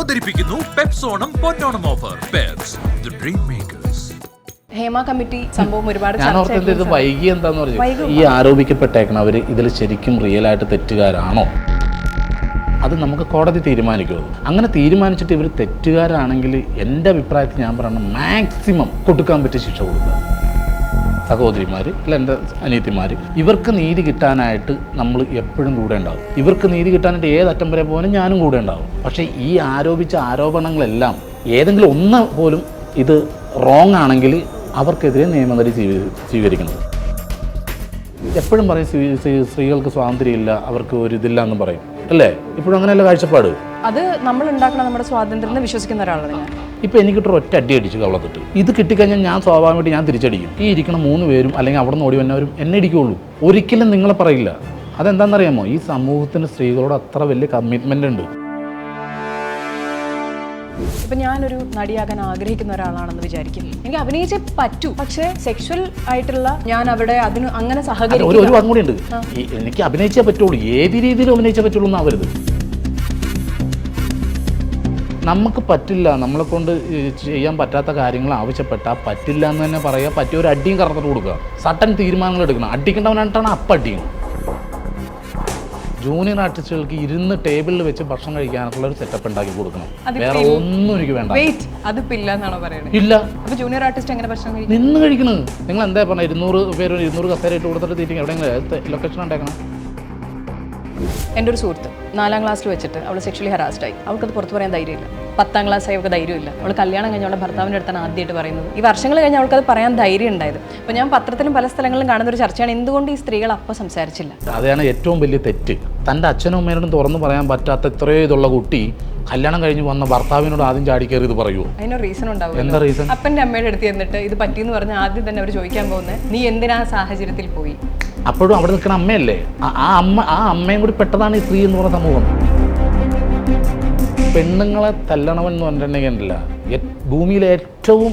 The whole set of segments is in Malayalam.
അവതരിപ്പിക്കുന്നു പെപ്സോണം പൊന്നോണം offer. Peps the dream makers. Hema committee സംഭവം ഒരുപാട് ഞാൻ ഓർക്കുന്നത് ഇത് വൈകി എന്താന്ന് പറഞ്ഞു, ഈ ആരോപിക്കപ്പെട്ടേക്കണവർ ഇതിൽ ശരിക്കും റിയൽ ആയിട്ട് തെറ്റുകാരാണോ, അത് നമുക്ക് കോടതി തീരുമാനിക്കുമോ. അങ്ങനെ തീരുമാനിച്ചിട്ട് ഇവർ തെറ്റുകാരാണെങ്കിൽ എൻ്റെ അഭിപ്രായത്തിൽ ഞാൻ പറയണം മാക്സിമം കൊടുക്കാൻ പറ്റിയ ശിക്ഷ കൊടുക്കുക. സഹോദരിമാർ അല്ല എൻ്റെ അനിയത്തിമാർ, ഇവർക്ക് നീതി കിട്ടാനായിട്ട് നമ്മൾ എപ്പോഴും കൂടെ ഉണ്ടാവും. ഇവർക്ക് നീതി കിട്ടാനായിട്ട് ഏതറ്റം വരെ പോകാനും ഞാനും കൂടെ ഉണ്ടാവും. പക്ഷേ ഈ ആരോപിച്ച ആരോപണങ്ങളെല്ലാം ഏതെങ്കിലും ഒന്ന് പോലും ഇത് റോങ് ആണെങ്കിൽ അവർക്കെതിരെ നിയമനടപടി സ്വീകരിക്കണം. എപ്പോഴും പറയും സ്ത്രീകൾക്ക് സ്വാതന്ത്ര്യമില്ല, അവർക്ക് ഒരു ഇതില്ല എന്ന് പറയും അല്ലേ? ഇപ്പോഴും അങ്ങനെയല്ല കാഴ്ചപ്പാട്. അത് നമ്മൾ ഉണ്ടാക്കണം നമ്മുടെ സ്വാതന്ത്ര്യം എന്ന് വിശ്വസിക്കുന്ന ഒരാളാണ് ഞാൻ. ഇപ്പം എനിക്കിട്ടൊരു ഒറ്റ അടി അടിച്ചു കവളത്തിട്ട്, ഇത് കിട്ടിക്കഴിഞ്ഞാൽ ഞാൻ സ്വാഭാവികമായിട്ട് ഞാൻ തിരിച്ചടിക്കും. ഈ ഇരിക്കുന്ന 3 പേരും അല്ലെങ്കിൽ അവിടെ നിന്ന് ഓടി വന്നവരും എന്നെ ഇടിക്കുകയുള്ളൂ, ഒരിക്കലും നിങ്ങളെ പറയില്ല. അതെന്താണെന്നറിയാമോ? ഈ സമൂഹത്തിന് സ്ത്രീകളോട് അത്ര വലിയ കമ്മിറ്റ്മെൻ്റ് ഉണ്ട്. ഇപ്പം ഞാനൊരു നടിയാകാൻ ആഗ്രഹിക്കുന്ന ഒരാളാണെന്ന് വിചാരിക്കും, എനിക്ക് അഭിനയിച്ചേ പറ്റൂ. പക്ഷേ സെക്ഷൽ ആയിട്ടുള്ള ഞാൻ അവിടെ അതിന് അങ്ങനെ സഹകരിക്കും. ഒരു വാക്കും കൂടി ഉണ്ട്, എനിക്ക് അഭിനയിച്ചേ പറ്റുള്ളൂ, ഏത് രീതിയിൽ അഭിനയിച്ചേ പറ്റുള്ളൂ എന്നാവരുത്. നമുക്ക് പറ്റില്ല, നമ്മളെ കൊണ്ട് ചെയ്യാൻ പറ്റാത്ത കാര്യങ്ങൾ ആവശ്യപ്പെട്ടാൽ പറ്റില്ല എന്ന് തന്നെ പറയുക. പറ്റിയ ഒരു അടിയും കറന്നിട്ട് കൊടുക്കുക, സട്ടൻ തീരുമാനങ്ങൾ എടുക്കണം. അടിക്കേണ്ടവനായിട്ടാണ് അപ്പം അടിക്കണം. ജൂനിയർ ആർട്ടിസ്റ്റുകൾക്ക് ഇരുന്ന് ടേബിളിൽ വെച്ച് ഭക്ഷണം കഴിക്കാനുള്ള ഒരു സെറ്റപ്പ് ഉണ്ടാക്കി കൊടുക്കണം. വേറെ ഒന്നും എനിക്ക് വേണ്ട. ഇല്ല, ജൂനിയർ ആർട്ടിസ്റ്റ് എങ്ങനെ ഭക്ഷണം കഴിക്കും? നിന്ന് കഴിക്കണത്. നിങ്ങൾ എന്താ പറഞ്ഞാൽ 200 പേര് 200 കസേര ഇട്ട് കൊടുത്തിട്ട് തീറ്റിങ് എവിടെയെങ്കിലും ലൊക്കേഷൻ ഉണ്ടാക്കണം. എൻ്റെ ഒരു സുഹൃത്ത് 4ാം ക്ലാസ്സിൽ വെച്ചിട്ട് അവൾ സെക്ഷലി ഹറാസ്ഡ് ആയി. അവൾക്കത് പുറത്ത് പറയാൻ ധൈര്യമില്ല. 10ാം ക്ലാസ് ആയി അവൾക്ക് ധൈര്യമില്ല. അവൾ കല്യാണം കഴിഞ്ഞ അവളുടെ ഭർത്താവിൻ്റെ അടുത്താണ് ആദ്യമായിട്ട് പറയുന്നത്. ഈ വർഷങ്ങൾ കഴിഞ്ഞ് അവൾക്കത് പറയാൻ ധൈര്യം ഉണ്ടായത്. അപ്പോൾ ഞാൻ പത്രത്തിലും പല സ്ഥലങ്ങളിലും കാണുന്ന ഒരു ചർച്ചയാണ്, എന്തുകൊണ്ട് ഈ സ്ത്രീകൾ അപ്പം സംസാരിച്ചില്ല. അതാണ് ഏറ്റവും വലിയ തെറ്റ്. തൻ്റെ അച്ഛനും അമ്മയോടും തുറന്നു പറയാൻ പറ്റാത്ത ഇത്രയും ഇതുള്ള കുട്ടി കല്യാണം കഴിഞ്ഞ് വന്ന ഭർത്താവിനോട് ആദ്യം ചാടി കയറി ഇത് പറയൂ. അതിനൊരു റീസൺ ഉണ്ടാവും. എന്താ റീസൺ? അപ്പൻ്റെ അമ്മയുടെ അടുത്ത് എന്നിട്ട് ഇത് പറ്റിയെന്ന് പറഞ്ഞാൽ ആദ്യം തന്നെ അവർ ചോദിക്കാൻ പോകുന്നത്, നീ എന്തിനാ സാഹചര്യത്തിൽ പോയി? അപ്പോഴും അവിടെ നിൽക്കുന്ന അമ്മയല്ലേ, ആ അമ്മയും കൂടി പെട്ടതാണ് ഈ സ്ത്രീ എന്ന് പറയുന്ന സമൂഹം. പെണ്ണുങ്ങളെ തല്ലണമെന്ന് പറഞ്ഞിട്ടുണ്ടെങ്കിലല്ല, ഭൂമിയിലെ ഏറ്റവും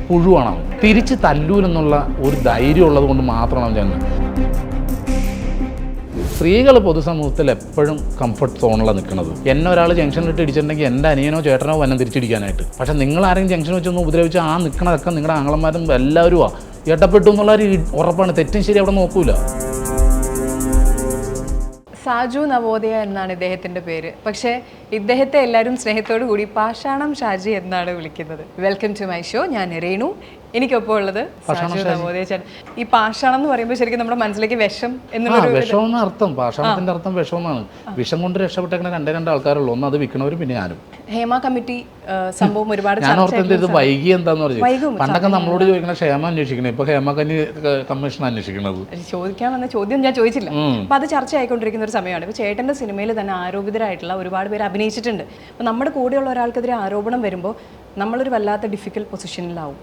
പുഴുവാണ് അവൻ. തിരിച്ച് തല്ലൂലെന്നുള്ള ഒരു ധൈര്യം ഉള്ളത് കൊണ്ട് മാത്രമാണ് ഞാൻ. സ്ത്രീകൾ പൊതുസമൂഹത്തിൽ എപ്പോഴും കംഫർട്ട് സോണിലാണ് നിൽക്കുന്നത്. എന്നെ ഒരാൾ ജംഗ്ഷനിലിട്ട് ഇടിച്ചിട്ടുണ്ടെങ്കിൽ എൻ്റെ അനിയനോ ചേട്ടനോ വന്നം തിരിച്ചിടിക്കാനായിട്ട്. പക്ഷേ നിങ്ങൾ ആരെങ്കിലും ജംഗ്ഷൻ വെച്ചൊന്ന് ഉപദ്രവിച്ച് ആ നിൽക്കണതൊക്കെ നിങ്ങളുടെ ആങ്ങളമാരും എല്ലാവരും ഇടപെട്ടു എന്നുള്ളൊരു ഉറപ്പാണ്. തെറ്റും ശരി അവിടെ നോക്കൂല. സാജു നവോദയ എന്നാണ് ഇദ്ദേഹത്തിൻ്റെ പേര്. പക്ഷേ ഇദ്ദേഹത്തെ എല്ലാവരും സ്നേഹത്തോടു കൂടി പാഷാണം ഷാജി എന്നാണ് വിളിക്കുന്നത്. Welcome to my show. ഞാൻ രേണു, എനിക്കൊപ്പം ഉള്ളത് സാജു നവോദയ ചേട്ടൻ. ഈ പാഷാണം എന്ന് പറയുമ്പോൾ ശരിക്കും നമ്മുടെ മനസ്സിലേക്ക് വിഷം എന്നുള്ള വിഷം അർത്ഥം. പാഷാണത്തിന്റെ അർത്ഥം വിഷം എന്നാണ്. വിഷം കൊണ്ട് രക്ഷപ്പെട്ടേക്കുന്ന 2 ആൾക്കാരുള്ളൂ. ഒന്ന് അത് വിൽക്കണവരും പിന്നെ ഞാനും. ഹേമ കമ്മിറ്റി സംഭവം ഒരുപാട് ഞാൻ ഓർക്കുന്നത് ഇത് വൈകി എന്താന്ന് പറഞ്ഞു. പണ്ടൊക്കെ നമ്മളോട് ചോദിക്കണ ക്ഷേമ അന്വേഷിക്കണേ, ഇപ്പൊ ഹേമ കമ്മീഷൻ അന്വേഷിക്കണത്. ചോദിക്കാൻ വന്ന ചോദ്യം ഞാൻ ചോദിച്ചില്ല. അപ്പൊ അത് ചർച്ച ആയിക്കൊണ്ടിരിക്കുന്ന ഒരു സമയമാണ്. ഇപ്പൊ ചേട്ടന്റെ സിനിമയിൽ തന്നെ ആരോപിതരായിട്ടുള്ള ഒരുപാട് പേര് അഭിനയിച്ചിട്ടുണ്ട്. അപ്പൊ നമ്മുടെ കൂടെയുള്ള ഒരാൾക്കെതിരെ ആരോപണം വരുമ്പോൾ നമ്മളൊരു വല്ലാത്ത ഡിഫിക്കൽട്ട് പൊസിഷനിലാവും.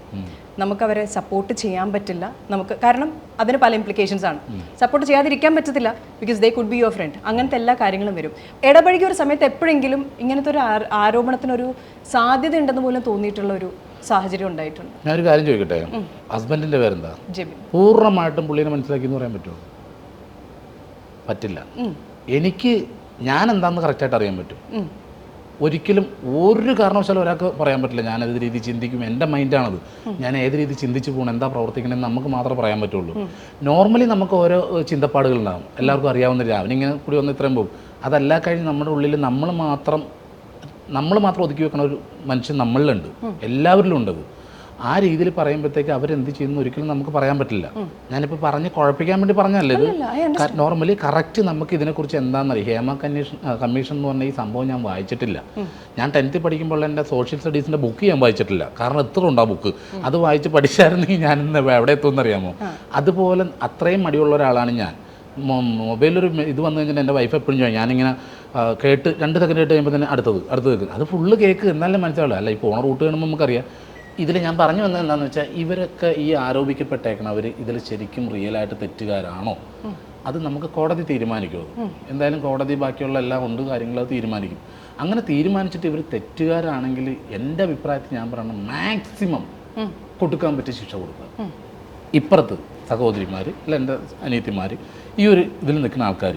നമുക്ക് അവരെ സപ്പോർട്ട് ചെയ്യാൻ പറ്റില്ല. നമുക്ക് കാരണം അതിന് പല ഇംപ്ലിക്കേഷൻസ് ആണ്. സപ്പോർട്ട് ചെയ്യാതിരിക്കാൻ പറ്റത്തില്ല, because they could be your friend. അങ്ങനത്തെ എല്ലാ കാര്യങ്ങളും വരും. ഇടപഴകിയ ഒരു സമയത്ത് എപ്പോഴെങ്കിലും ഇങ്ങനത്തെ ഒരു ആരോപണത്തിനൊരു സാധ്യത ഉണ്ടെന്ന് പോലും തോന്നിയിട്ടുള്ള ഒരു സാഹചര്യം ഉണ്ടായിട്ടുണ്ട്. ഞാനൊരു കാര്യം ചോദിക്കട്ടെ, ഹസ്ബൻഡിന്റെ പേരെന്താ? ജെബിൻ. പൂർണ്ണമായിട്ടും പുള്ളിനെ മനസ്സിലാക്കി എന്ന് പറയാൻ പറ്റുമോ? പറ്റില്ല. എനിക്ക് ഞാൻ എന്താണെന്ന് കറക്റ്റായിട്ട് അറിയാൻ പറ്റും. ഒരിക്കലും ഒരു കാരണവശാലും ഒരാൾക്ക് പറയാൻ പറ്റില്ല ഞാൻ ഏത് രീതി ചിന്തിക്കും. എൻ്റെ മൈൻഡാണത്. ഞാൻ ഏത് രീതി ചിന്തിച്ച് പോകണം, എന്താ പ്രവർത്തിക്കണമെന്ന് നമുക്ക് മാത്രമേ പറയാൻ പറ്റുള്ളൂ. നോർമലി നമുക്ക് ഓരോ ചിന്തപ്പാടുകളുണ്ടാകും. എല്ലാവർക്കും അറിയാവുന്ന അവനിങ്ങനെ കൂടി വന്ന് ഇത്രയും പോകും. അതല്ല കഴിഞ്ഞ് നമ്മുടെ ഉള്ളിൽ നമ്മൾ മാത്രം ഒതുക്കി വെക്കണ ഒരു മനുഷ്യൻ നമ്മളിലുണ്ട്, എല്ലാവരിലും ഉണ്ടത്. ആ രീതിയിൽ പറയുമ്പോഴത്തേക്ക് അവരെന്ത് ചെയ്യുന്നു ഒരിക്കലും നമുക്ക് പറയാൻ പറ്റില്ല. ഞാനിപ്പോൾ പറഞ്ഞ് കുഴപ്പിക്കാൻ വേണ്ടി പറഞ്ഞല്ലേ ഇത്. നോർമലി കറക്റ്റ് നമുക്ക് ഇതിനെക്കുറിച്ച് എന്താണെന്നറിയാം. ഹേമ കമ്മീഷൻ എന്ന് പറഞ്ഞ ഈ സംഭവം ഞാൻ വായിച്ചിട്ടില്ല. ഞാൻ 10th പഠിക്കുമ്പോൾ എൻ്റെ സോഷ്യൽ സ്റ്റഡീസിൻ്റെ ബുക്ക് ഞാൻ വായിച്ചിട്ടില്ല. കാരണം എത്ര ഉണ്ട് ആ ബുക്ക്. അത് വായിച്ച് പഠിച്ചായിരുന്നെങ്കിൽ ഞാൻ ഇന്ന് എവിടെ എത്തുമെന്നറിയാമോ? അതുപോലെ അത്രയും മടിയുള്ള ഒരാളാണ് ഞാൻ. മൊബൈലൊരു ഇത് വന്നു കഴിഞ്ഞാൽ എൻ്റെ വൈഫ് എപ്പോഴും ചോദിക്കും, ഞാനിങ്ങനെ കേട്ട് 2 സെക്കൻഡ് കേട്ട് കഴിയുമ്പോൾ തന്നെ അടുത്തത് കേൾക്കും. അത് ഫുള്ള് കേൾക്ക് എന്നാലേ മനസ്സിലാവില്ല. അല്ല ഈ പോണ റൂട്ട് കാണുമ്പോൾ നമുക്കറിയാം. ഇതിൽ ഞാൻ പറഞ്ഞു വന്നത് എന്താണെന്ന് വെച്ചാൽ, ഇവരൊക്കെ ഈ ആരോപിക്കപ്പെട്ടേക്കണവർ ഇതിൽ ശരിക്കും റിയലായിട്ട് തെറ്റുകാരാണോ, അത് നമുക്ക് കോടതി തീരുമാനിക്കുമോ. എന്തായാലും കോടതി ബാക്കിയുള്ള എല്ലാം ഉണ്ട് കാര്യങ്ങൾ തീരുമാനിക്കും. അങ്ങനെ തീരുമാനിച്ചിട്ട് ഇവർ തെറ്റുകാരാണെങ്കിൽ എൻ്റെ അഭിപ്രായത്തിൽ ഞാൻ പറയണം മാക്സിമം കൊടുക്കാൻ പറ്റിയ ശിക്ഷ കൊടുക്കുക. ഇപ്പുറത്ത് സഹോദരിമാർ അല്ല എൻ്റെ അനിയത്തിമാർ, ഈ ഒരു ഇതിൽ നിൽക്കുന്ന ആൾക്കാർ,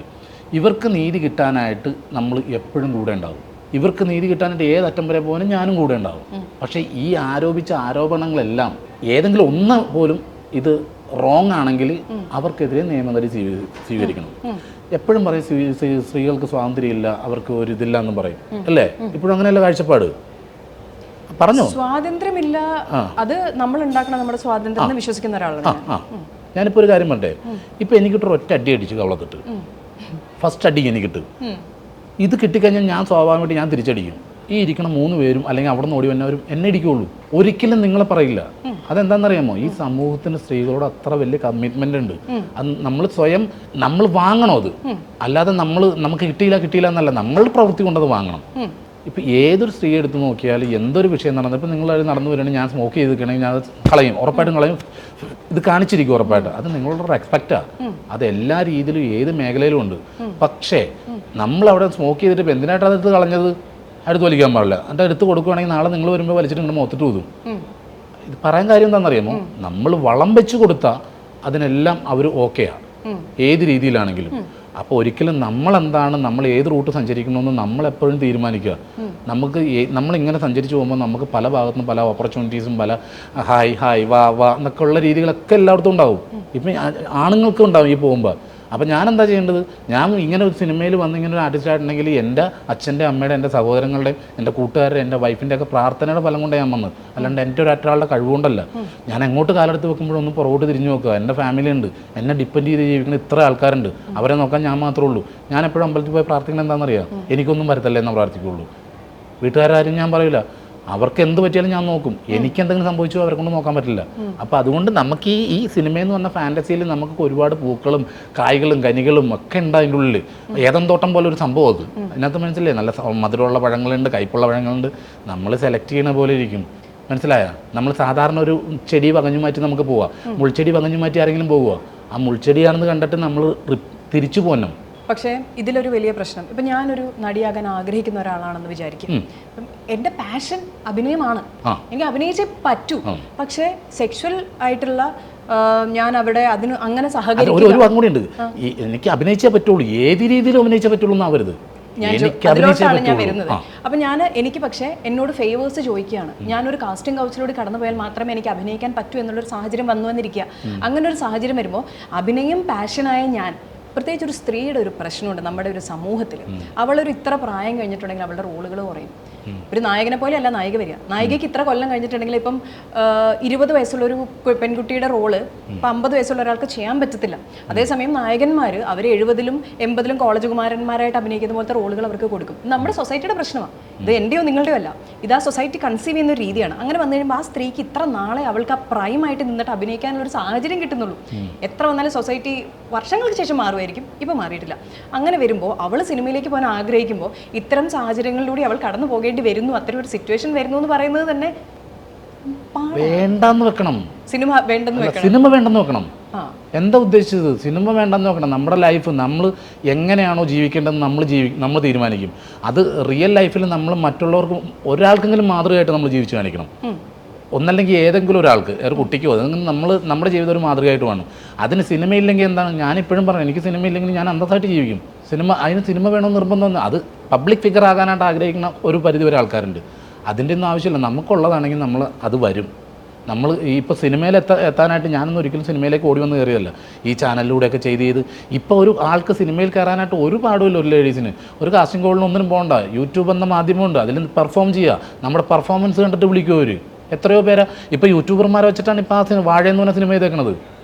ഇവർക്ക് നീതി കിട്ടാനായിട്ട് നമ്മൾ എപ്പോഴും കൂടെ ഉണ്ടാവും. ഇവർക്ക് നീതി കിട്ടാനായിട്ട് ഏതറ്റം വരെ പോകാനും ഞാനും കൂടെ ഉണ്ടാവും. പക്ഷേ ഈ ആരോപിച്ച ആരോപണങ്ങളെല്ലാം ഏതെങ്കിലും ഒന്ന് പോലും ഇത് റോങ് ആണെങ്കിൽ അവർക്കെതിരെ നിയമനടപടി സ്വീകരിക്കണം. എപ്പോഴും പറയും സ്ത്രീകൾക്ക് സ്വാതന്ത്ര്യമില്ല, അവർക്ക് ഒരു ഇതില്ല എന്ന് പറയും അല്ലേ? ഇപ്പോഴും അങ്ങനെയല്ല കാഴ്ചപ്പാട്. പറഞ്ഞോ, സ്വാതന്ത്ര്യമില്ല, അത് നമ്മൾ ഉണ്ടാക്കണം നമ്മുടെ സ്വാതന്ത്ര്യം എന്ന് വിശ്വസിക്കുന്ന ഒരാളാണ്. ഞാനിപ്പോൾ ഒരു കാര്യം പറയട്ടെ, ഇപ്പം എനിക്കിട്ടൊരു ഒറ്റ അടി അടിച്ചു കവളത്തിട്ട്, ഫസ്റ്റ് അടി എനിക്കിട്ട്, ഇത് കിട്ടിക്കഴിഞ്ഞാൽ ഞാൻ സ്വാഭാവികമായിട്ട് ഞാൻ തിരിച്ചടിക്കും. ഈ ഇരിക്കണം 3 പേരും അല്ലെങ്കിൽ അവിടെ നിന്ന് ഓടി വന്നവരും എന്നെ ഇടിക്കുള്ളൂ, ഒരിക്കലും നിങ്ങളെ പറയില്ല. അതെന്താണെന്നറിയാമോ? ഈ സമൂഹത്തിന് സ്ത്രീകളോട് അത്ര വലിയ കമ്മിറ്റ്മെന്റ് ഉണ്ട്. അത് നമ്മൾ സ്വയം നമ്മൾ വാങ്ങണം. അത് അല്ലാതെ നമുക്ക് കിട്ടിയില്ല എന്നല്ല, നമ്മൾ പ്രവൃത്തി കൊണ്ടത് വാങ്ങണം. ഇപ്പം ഏതൊരു സ്ത്രീ എടുത്ത് നോക്കിയാൽ എന്തൊരു വിഷയം നടന്നത്, ഇപ്പം നിങ്ങൾ നടന്നു വരികയാണെങ്കിൽ ഞാൻ സ്മോക്ക് ചെയ്തിരിക്കണമെങ്കിൽ ഞാൻ അത് കളയും, ഉറപ്പായിട്ടും കളയും, ഇത് കാണിച്ചിരിക്കും ഉറപ്പായിട്ട്. അത് നിങ്ങളുടെ ഒരു എക്സ്പെക്റ്റാണ്. അത് എല്ലാ രീതിയിലും ഏത് മേഖലയിലും ഉണ്ട്. പക്ഷേ നമ്മളവിടെ സ്മോക്ക് ചെയ്തിട്ട് ഇപ്പം എന്തിനായിട്ടാണ് അതെടുത്ത് കളഞ്ഞത്? അടുത്ത് വലിക്കാൻ പാടില്ല. എന്നിട്ട് എടുത്ത് കൊടുക്കുകയാണെങ്കിൽ നാളെ നിങ്ങൾ വരുമ്പോൾ വലിച്ചിട്ട് ഇങ്ങനെ മൊത്തിട്ട് ഊതും. ഇത് പറയാൻ കാര്യം എന്താണെന്നറിയാമോ? നമ്മൾ വളം വെച്ച് കൊടുത്താൽ അതിനെല്ലാം അവർ ഓക്കെയാണ്, ഏത് രീതിയിലാണെങ്കിലും. അപ്പോൾ ഒരിക്കലും നമ്മളെന്താണ്, നമ്മൾ ഏത് റൂട്ട് സഞ്ചരിക്കണമെന്ന് നമ്മളെപ്പോഴും തീരുമാനിക്കുക. നമ്മളിങ്ങനെ സഞ്ചരിച്ച് പോകുമ്പോൾ നമുക്ക് പല ഭാഗത്തുനിന്നും പല ഓപ്പർച്യൂണിറ്റീസും പല ഹായ് വാ എന്നൊക്കെ ഉള്ള രീതികളൊക്കെ എല്ലായിടത്തും ഉണ്ടാവും. ഇപ്പം ആണുങ്ങൾക്കും ഉണ്ടാവും ഈ പോകുമ്പോൾ. അപ്പം ഞാൻ എന്താ ചെയ്യേണ്ടത്? ഞാൻ ഇങ്ങനെ ഒരു സിനിമയിൽ വന്ന് ഇങ്ങനെ ഒരു ആർട്ടിസ്റ്റ് ആയിട്ടുണ്ടെങ്കിൽ എൻ്റെ അച്ഛൻ്റെ അമ്മയുടെ എൻ്റെ സഹോദരങ്ങളുടെയും എൻ്റെ കൂട്ടുകാരുടെ എൻ്റെ വൈഫിൻ്റെ ഒക്കെ പ്രാർത്ഥനയുടെ ഫലം കൊണ്ടാണ് ഞാൻ വന്നത്, അല്ലാണ്ട് എൻ്റെ ഒരാളുടെ കഴിവുകൊണ്ടല്ല. ഞാൻ എങ്ങോട്ട് കാലെടുത്ത് വെക്കുമ്പോഴൊന്നും പുറകോട്ട് തിരിഞ്ഞു നോക്കുക. എൻ്റെ ഫാമിലി ഉണ്ട്, എന്നെ ഡിപ്പെൻഡ് ചെയ്ത് ജീവിക്കുന്ന ഇത്ര ആൾക്കാരുണ്ട്, അവരെ നോക്കാൻ ഞാൻ മാത്രമേ ഉള്ളൂ. ഞാൻ എപ്പോഴും അമ്പലത്തിൽ പോയി പ്രാർത്ഥിക്കുന്നത് എന്താണെന്നറിയാം? എനിക്കൊന്നും വരത്തല്ലേ എന്നാ പ്രാർത്ഥിക്കുള്ളൂ. വീട്ടുകാരും ഞാൻ പറയില്ല, അവർക്ക് എന്ത് പറ്റിയാലും ഞാൻ നോക്കും. എനിക്ക് എന്തെങ്കിലും സംഭവിച്ചു അവരെ കൊണ്ട് നോക്കാൻ പറ്റില്ല. അപ്പോൾ അതുകൊണ്ട് നമുക്ക് ഈ സിനിമയെന്ന് പറഞ്ഞ ഫാൻറ്റസിയിൽ നമുക്ക് ഒരുപാട് പൂക്കളും കായ്കളും കനികളും ഒക്കെ ഉണ്ട് അതിൻ്റെ ഉള്ളിൽ. ഏതം തോട്ടം പോലെ ഒരു സംഭവം അത്. അതിനകത്ത് മനസ്സിലായി, നല്ല മധുരമുള്ള പഴങ്ങളുണ്ട്, കയ്പുള്ള പഴങ്ങളുണ്ട്. നമ്മൾ സെലക്ട് ചെയ്യണ പോലെ ഇരിക്കും. മനസ്സിലായ? നമ്മൾ സാധാരണ ഒരു ചെടി വകഞ്ഞു മാറ്റി നമുക്ക് പോവാം, മുൾച്ചെടി വകഞ്ഞു മാറ്റി ആരെങ്കിലും പോവുക, ആ മുൾച്ചെടിയാണെന്ന് കണ്ടിട്ട് നമ്മൾ തിരിച്ചു പോകണം. പക്ഷേ ഇതിലൊരു വലിയ പ്രശ്നം, ഇപ്പം ഞാനൊരു നടിയാകാൻ ആഗ്രഹിക്കുന്ന ഒരാളാണെന്ന് വിചാരിക്കും. എൻ്റെ പാഷൻ അഭിനയമാണ്, എനിക്ക് അഭിനയിച്ചേ പറ്റൂ. പക്ഷേ സെക്ഷൽ ആയിട്ടുള്ള ഞാൻ അവിടെ അതിന് അങ്ങനെ സഹകരിക്കും. ഒരു വാക്കും കൂടി ഉണ്ട്, എനിക്ക് അഭിനയിച്ചേ പറ്റുള്ളൂ, ഏത് രീതിയിലും അഭിനയിച്ചേ പറ്റുള്ളൂ എന്നാവരുത്. അതിലോട്ടാണ് ഞാൻ വരുന്നത്. അപ്പം എനിക്ക് പക്ഷേ എന്നോട് ഫേവേഴ്സ് ചോദിക്കുകയാണ്. ഞാനൊരു കാസ്റ്റിംഗ് കൗച്ചിലൂടെ കടന്നു പോയാൽ മാത്രമേ എനിക്ക് അഭിനയിക്കാൻ പറ്റൂ എന്നുള്ളൊരു സാഹചര്യം വന്നു വന്നിരിക്കുക. അങ്ങനെ ഒരു സാഹചര്യം വരുമ്പോൾ അഭിനയം പാഷനായ ഞാൻ, പ്രത്യേകിച്ച് ഒരു സ്ത്രീയുടെ ഒരു പ്രശ്നമുണ്ട് നമ്മുടെ ഒരു സമൂഹത്തിൽ. അവളൊരു ഇത്ര പ്രായം കഴിഞ്ഞിട്ടുണ്ടെങ്കിൽ അവളുടെ റോളുകൾ കുറയും. ഒരു നായകനെ പോലെ അല്ല നായിക വരിക. നായികയ്ക്ക് ഇത്ര കൊല്ലം കഴിഞ്ഞിട്ടുണ്ടെങ്കിൽ ഇപ്പം 20 വയസ്സുള്ളൊരു പെൺകുട്ടിയുടെ റോള് ഇപ്പം 50 വയസ്സുള്ള ഒരാൾക്ക് ചെയ്യാൻ പറ്റത്തില്ല. അതേസമയം നായകന്മാർ അവർ 70-ലും 80-ലും കോളേജ് കുമാരന്മാരായിട്ട് അഭിനയിക്കുന്ന പോലത്തെ റോളുകൾ അവർക്ക് കൊടുക്കും. നമ്മുടെ സൊസൈറ്റിയുടെ പ്രശ്നമാണ് ഇത്, എൻ്റെയോ നിങ്ങളുടെയോ അല്ല. ഇത് ആ സൊസൈറ്റി കൺസീവ് ചെയ്യുന്ന ഒരു രീതിയാണ്. അങ്ങനെ വന്നു കഴിയുമ്പോൾ ആ സ്ത്രീക്ക് ഇത്ര നാളെ അവൾക്ക് ആ പ്രൈമായിട്ട് നിന്നിട്ട് അഭിനയിക്കാനുള്ള ഒരു സാഹചര്യം കിട്ടുന്നുള്ളൂ. എത്ര വന്നാലും സൊസൈറ്റി വർഷങ്ങൾക്ക് ശേഷം മാറുമായിരിക്കും, ഇപ്പം മാറിയിട്ടില്ല. അങ്ങനെ വരുമ്പോൾ അവൾ സിനിമയിലേക്ക് പോകാൻ ആഗ്രഹിക്കുമ്പോൾ ഇത്തരം സാഹചര്യങ്ങളിലൂടെ അവൾ കടന്നു പോകേണ്ടി വരുന്നു, അത്തരം ഒരു സിറ്റുവേഷൻ വരുന്നു എന്ന് പറയുന്നത് തന്നെ വേണ്ടെന്ന് വെക്കണം. സിനിമ വേണ്ടെന്ന് വെക്കണം. എന്താ ഉദ്ദേശിച്ചത്? സിനിമ വേണ്ടെന്ന് നോക്കണം. നമ്മുടെ ലൈഫ് നമ്മൾ എങ്ങനെയാണോ ജീവിക്കേണ്ടത് നമ്മൾ തീരുമാനിക്കും. അത് റിയൽ ലൈഫിൽ നമ്മൾ മറ്റുള്ളവർക്ക് ഒരാൾക്കെങ്കിലും മാതൃകയായിട്ട് നമ്മൾ ജീവിച്ചു കാണിക്കണം. ഒന്നല്ലെങ്കിൽ ഏതെങ്കിലും ഒരാൾക്ക്, ഒരു കുട്ടിക്കോ, അതെങ്കിലും നമ്മുടെ ജീവിതം ഒരു മാതൃകയായിട്ട് വേണം. അതിന് സിനിമയില്ലെങ്കിൽ എന്താണ്? ഞാനിപ്പോഴും പറഞ്ഞു, എനിക്ക് സിനിമയില്ലെങ്കിൽ ഞാൻ അന്തസ്സായിട്ട് ജീവിക്കും. അതിന് സിനിമ വേണമെന്ന് നിർബന്ധമൊന്നും. അത് പബ്ലിക് ഫിഗർ ആകാനായിട്ട് ആഗ്രഹിക്കുന്ന ഒരു പരിധി വരെ ആൾക്കാരുണ്ട്. അതിൻ്റെ ഒന്നും ആവശ്യമില്ല. നമുക്കുള്ളതാണെങ്കിൽ നമ്മൾ അത് വരും. നമ്മൾ ഇപ്പോൾ സിനിമയിൽ എത്താനായിട്ട് ഞാനൊന്നും ഒരിക്കലും സിനിമയിലേക്ക് ഓടി വന്ന് കയറിയതല്ല. ഈ ചാനലിലൂടെയൊക്കെ ചെയ്ത് ഇപ്പോൾ ഒരു ആൾക്ക് സിനിമയിൽ കയറാനായിട്ട് ഒരു പാടുമില്ല. ഒരു ലേഡീസിന് ഒരു കാസ്റ്റിംഗ് കോളിന് ഒന്നിനും പോകണ്ട. യൂട്യൂബ് എന്ന മാധ്യമമുണ്ട്, അതിൽ പെർഫോം ചെയ്യുക. നമ്മുടെ പെർഫോമൻസ് കണ്ടിട്ട് വിളിക്കും അവർ. എത്രയോ പേര് ഇപ്പോൾ യൂട്യൂബർമാരെ വെച്ചിട്ടാണ് ഇപ്പോൾ ആ വാഴയെന്ന് പറഞ്ഞ സിനിമ ചെയ്തേക്കണത്.